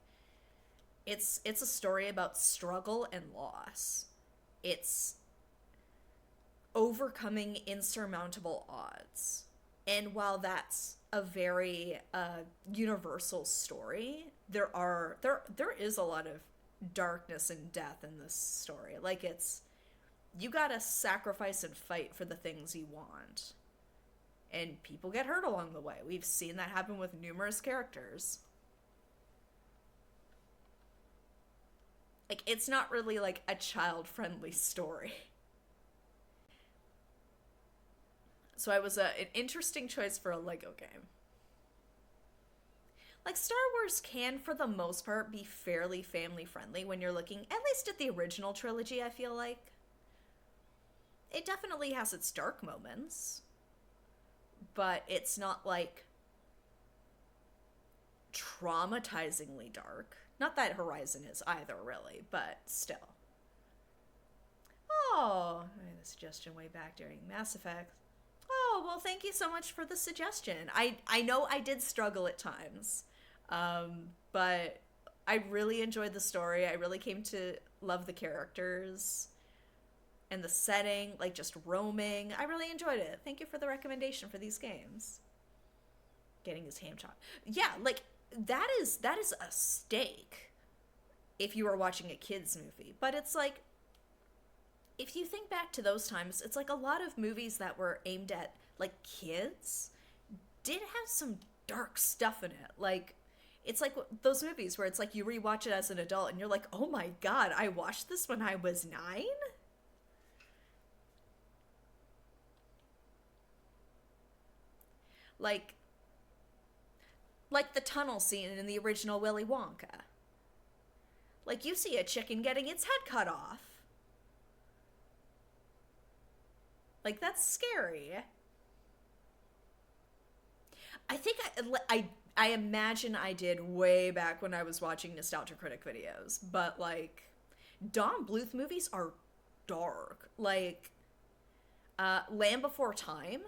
it's a story about struggle and loss. It's overcoming insurmountable odds. And while that's a very universal story, there is a lot of darkness and death in this story. Like, it's, you gotta sacrifice and fight for the things you want. And people get hurt along the way. We've seen that happen with numerous characters. Like, it's not really, like, a child-friendly story. So I was an interesting choice for a Lego game. Like, Star Wars can, for the most part, be fairly family-friendly when you're looking, at least at the original trilogy, I feel like. It definitely has its dark moments. But it's not, like, traumatizingly dark. Not that Horizon is either, really, but still. Oh, I made the suggestion way back during Mass Effect. Oh, well, thank you so much for the suggestion. I know I did struggle at times, but I really enjoyed the story. I really came to love the characters and the setting, like, just roaming. I really enjoyed it. Thank you for the recommendation for these games. Getting his ham chopped. Yeah, like, that is a stake if you are watching a kids movie. But it's like, if you think back to those times, it's like a lot of movies that were aimed at, like, kids did have some dark stuff in it. Like, it's like those movies where it's like you rewatch it as an adult and you're like, oh my god, I watched this when I was 9? Like the tunnel scene in the original Willy Wonka. Like, you see a chicken getting its head cut off. Like, that's scary. I think I imagine I did way back when I was watching Nostalgia Critic videos, but, like, Don Bluth movies are dark. Like, Land Before Time.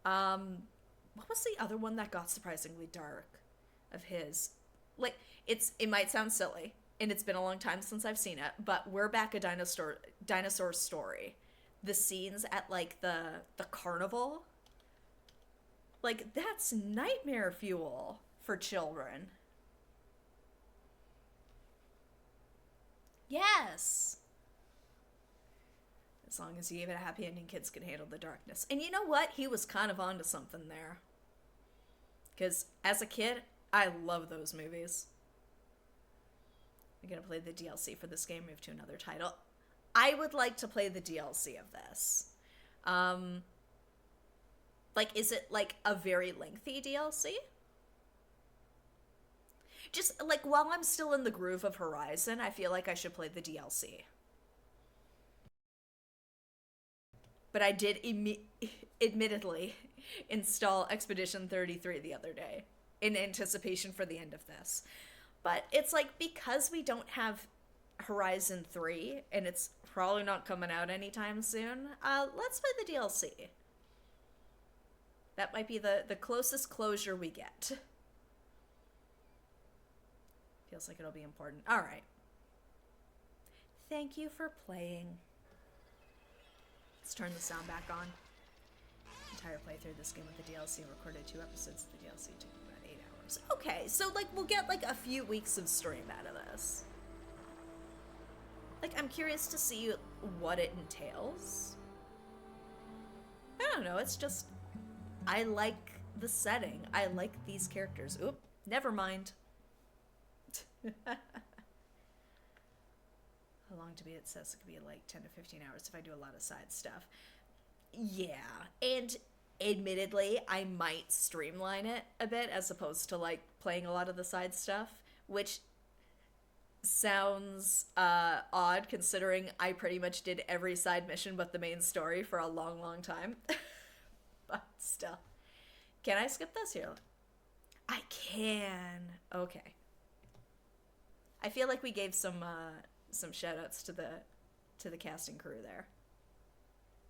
What was the other one that got surprisingly dark of his? Like, it might sound silly, and it's been a long time since I've seen it, but We're Back, a Dinosaur Story. The scenes at, like, the carnival. Like, that's nightmare fuel for children. Yes! As long as you give it a happy ending, kids can handle the darkness. And you know what? He was kind of onto something there. Because as a kid, I love those movies. I'm going to play the DLC for this game, move to another title. I would like to play the DLC of this. Like, is it, like, a very lengthy DLC? Just, like, while I'm still in the groove of Horizon, I feel like I should play the DLC. But I did admittedly install Expedition 33 the other day in anticipation for the end of this. But it's like, because we don't have Horizon 3, and it's probably not coming out anytime soon, let's play the DLC. That might be the closest closure we get. Feels like it'll be important. Alright. Thank you for playing. Let's turn the sound back on. Entire playthrough of this game with the DLC and recorded 2 episodes of the DLC. Took about 8 hours. Okay, so, like, we'll get, like, a few weeks of stream out of this. Like, I'm curious to see what it entails. I don't know, it's just... I like the setting. I like these characters. Oop, never mind. How long to beat it says it could be like 10 to 15 hours if I do a lot of side stuff. Yeah, and admittedly, I might streamline it a bit as opposed to like playing a lot of the side stuff, which sounds odd considering I pretty much did every side mission but the main story for a long, long time. But still. Can I skip this here? I can. Okay. I feel like we gave some shout-outs to the casting crew there.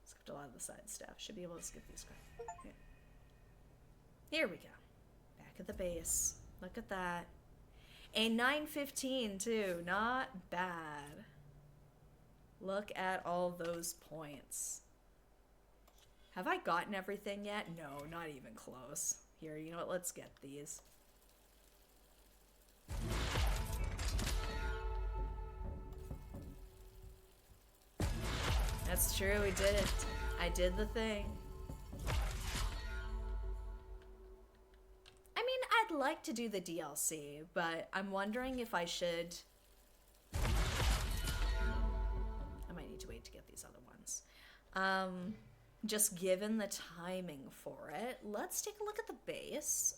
Skipped a lot of the side stuff. Should be able to skip these. Yeah. Here we go. Back at the base. Look at that. A 9:15 too. Not bad. Look at all those points. Have I gotten everything yet? No, not even close. Here, you know what? Let's get these. That's true, we did it. I did the thing. I mean, I'd like to do the DLC, but I'm wondering if I should... I might need to wait to get these other ones. Just given the timing for it, let's take a look at the base.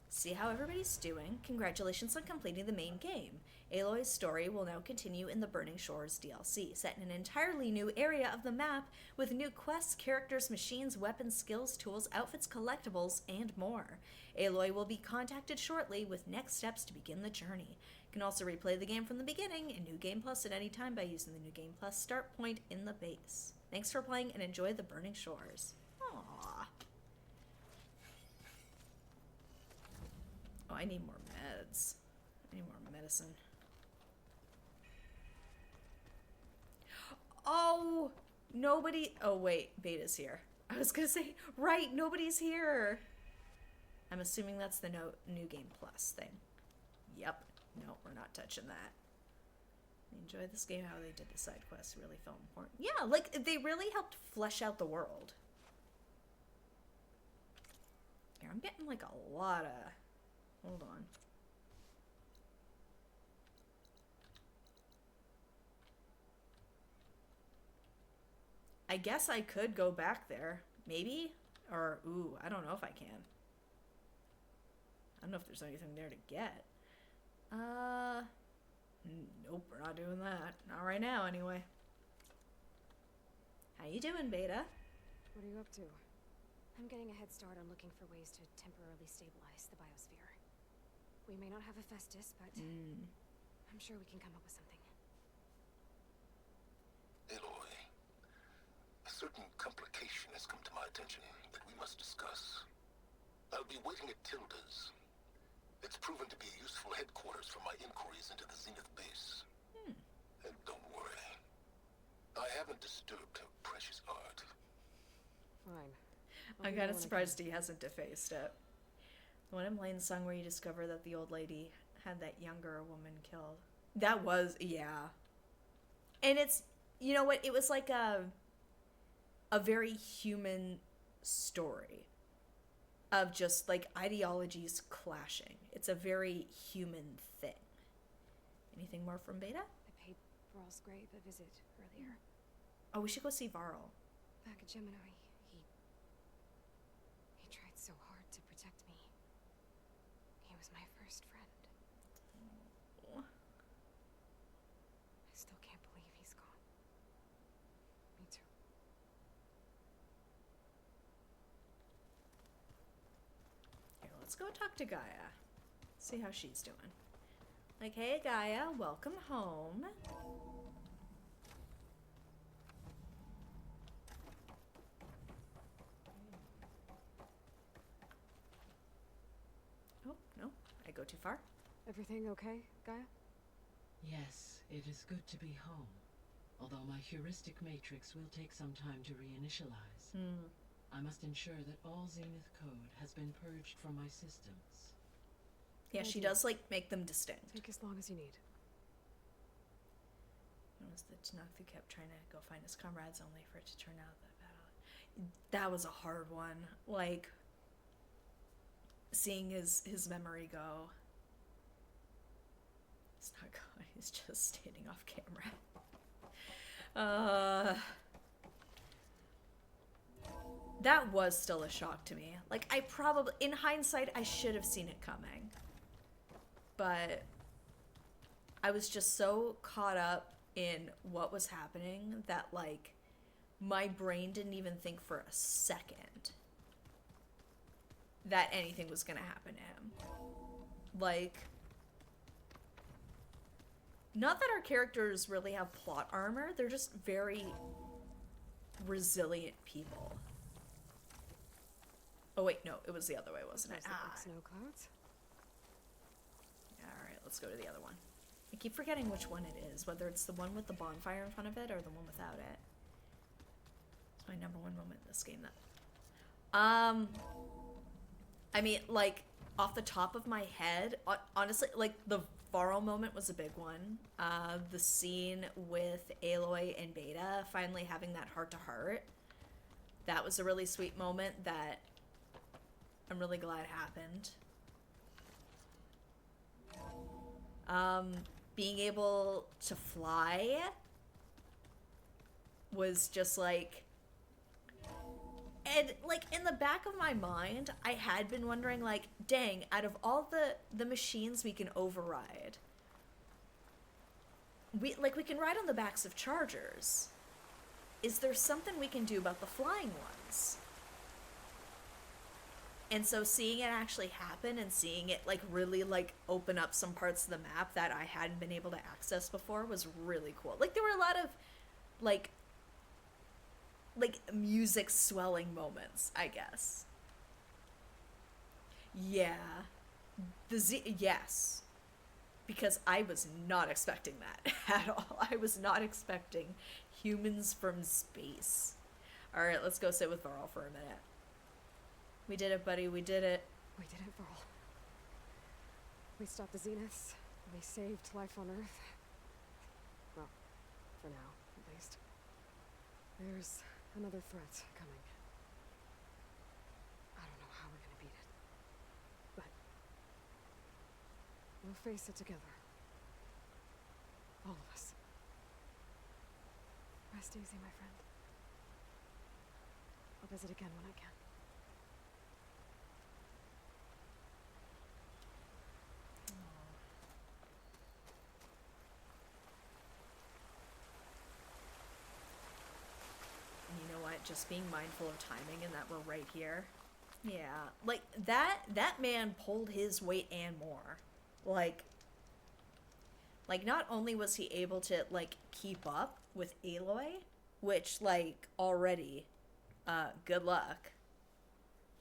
See how everybody's doing. Congratulations on completing the main game. Aloy's story will now continue in the Burning Shores DLC, set in an entirely new area of the map with new quests, characters, machines, weapons, skills, tools, outfits, collectibles, and more. Aloy will be contacted shortly with next steps to begin the journey. You can also replay the game from the beginning in New Game Plus at any time by using the New Game Plus start point in the base. Thanks for playing and enjoy the Burning Shores. Aww. Oh, I need more meds. I need more medicine. Oh, nobody... Oh, wait. Beta's here. I was gonna say, right, nobody's here. I'm assuming that's the New Game Plus thing. Yep. No, we're not touching that. I enjoyed this game, how they did the side quests really felt important. Yeah, like, they really helped flesh out the world. Here, I'm getting, like, a lot of... Hold on. I guess I could go back there. Maybe? Or, ooh, I don't know if I can. I don't know if there's anything there to get. Nope, we're not doing that. Not right now, anyway. How you doing, Beta? What are you up to? I'm getting a head start on looking for ways to temporarily stabilize the biosphere. We may not have Hephaestus, but I'm sure we can come up with something. Aloy, a certain complication has come to my attention that we must discuss. I'll be waiting at Tilda's. It's proven to be a useful headquarters for my inquiries into the Zenith base. And don't worry, I haven't disturbed her precious art. Fine. I'm kind of surprised he hasn't defaced it. The one in Blaine's song where you discover that the old lady had that younger woman killed. That was, yeah. And it's, you know what, it was like a very human story of just like ideologies clashing. It's a very human thing. Anything more from Beta? I paid Varl's grave a visit earlier. Oh, we should go see Varl. Back at Gemini, he tried so hard to protect me. He was my first friend. Oh. I still can't believe he's gone. Me too. Here, let's go talk to Gaia. See how she's doing. Like, hey Gaia, welcome home. Oh, no. I go too far? Everything okay, Gaia? Yes, it is good to be home. Although my heuristic matrix will take some time to reinitialize. I must ensure that all Zenith code has been purged from my systems. Yeah, she does, like, make them distinct. Take as long as you need. Notice that Tanakh kept trying to go find his comrades only for it to turn out that battle. That was a hard one. Like, seeing his memory go. It's not going, he's just standing off camera. That was still a shock to me. Like, I probably, in hindsight, I should have seen it coming. But I was just so caught up in what was happening that, like, my brain didn't even think for a second that anything was gonna happen to him. Like, not that our characters really have plot armor, they're just very resilient people. Oh wait, no, it was the other way, wasn't it? Snow clouds. Alright, let's go to the other one. I keep forgetting which one it is, whether it's the one with the bonfire in front of it or the one without it. It's my number one moment in this game, that. I mean, like, off the top of my head, honestly, like, the Varl moment was a big one. The scene with Aloy and Beta finally having that heart-to-heart. That was a really sweet moment that I'm really glad happened. Being able to fly was just like, and like in the back of my mind, I had been wondering, like, dang, out of all the machines we can override, we can ride on the backs of chargers. Is there something we can do about the flying ones? And so seeing it actually happen and seeing it, like, really, like, open up some parts of the map that I hadn't been able to access before was really cool. Like, there were a lot of, like music swelling moments, I guess. Yeah. Yes. Because I was not expecting that at all. I was not expecting humans from space. Alright, let's go sit with Varl for a minute. We did it, buddy. We did it. We did it, Varl. We stopped the Zeniths. We saved life on Earth. Well, for now, at least. There's another threat coming. I don't know how we're gonna beat it. But we'll face it together. All of us. Rest easy, my friend. I'll visit again when I can. just being mindful of timing and that we're right here. Yeah, like, that man pulled his weight and more. Like, not only was he able to, like, keep up with Aloy, which, like, already, good luck.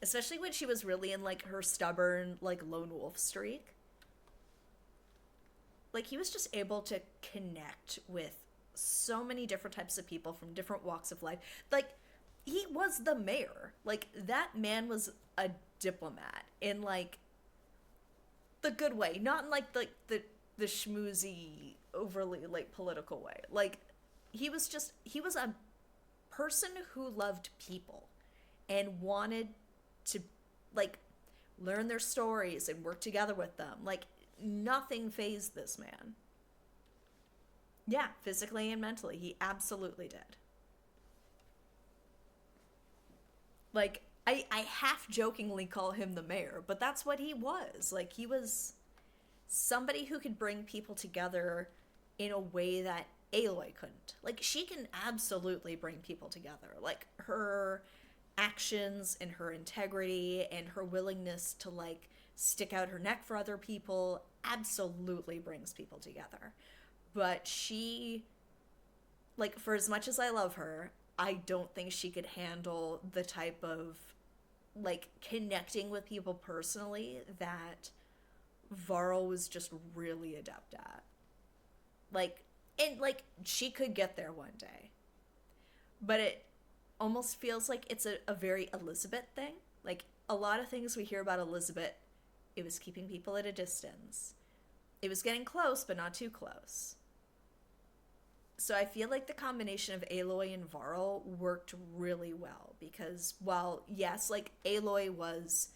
Especially when she was really in, like, her stubborn, like, lone wolf streak. Like, he was just able to connect with so many different types of people from different walks of life. Like, he was the mayor. Like, that man was a diplomat in, like, the good way. Not in, like, the schmoozy, overly, like, political way. Like, he was a person who loved people and wanted to, like, learn their stories and work together with them. Like, nothing fazed this man. Yeah, physically and mentally, he absolutely did. Like, I half jokingly call him the mayor, but that's what he was. Like, he was somebody who could bring people together in a way that Aloy couldn't. Like, she can absolutely bring people together. Like, her actions and her integrity and her willingness to, like, stick out her neck for other people absolutely brings people together. But she, like, for as much as I love her, I don't think she could handle the type of, like, connecting with people personally that Varl was just really adept at. Like, and, like, she could get there one day. But it almost feels like it's a very Elizabeth thing. Like, a lot of things we hear about Elizabeth, it was keeping people at a distance. It was getting close, but not too close. So I feel like the combination of Aloy and Varl worked really well, because while, yes, like, Aloy was,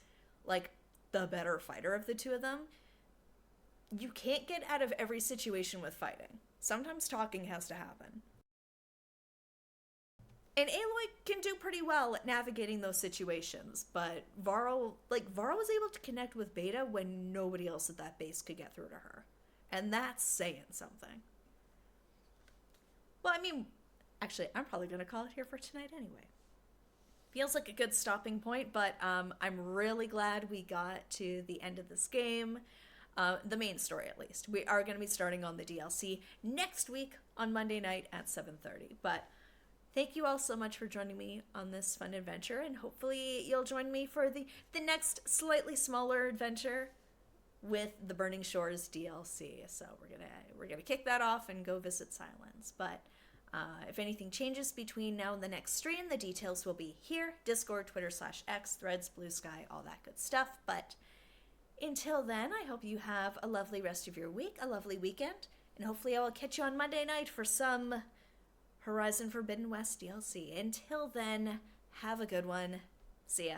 like, the better fighter of the two of them, you can't get out of every situation with fighting. Sometimes talking has to happen. And Aloy can do pretty well at navigating those situations, but Varl was able to connect with Beta when nobody else at that base could get through to her. And that's saying something. Well, I mean, actually, I'm probably going to call it here for tonight anyway. Feels like a good stopping point, but I'm really glad we got to the end of this game. The main story, at least. We are going to be starting on the DLC next week on Monday night at 7:30. But thank you all so much for joining me on this fun adventure, and hopefully you'll join me for the next slightly smaller adventure with the Burning Shores DLC. So we're gonna kick that off and go visit Silence. But if anything changes between now and the next stream, the details will be here: Discord, Twitter/X, Threads, Blue Sky, all that good stuff. But until then, I hope you have a lovely rest of your week, a lovely weekend, and hopefully I will catch you on Monday night for some Horizon Forbidden West DLC. Until then, have a good one. See ya.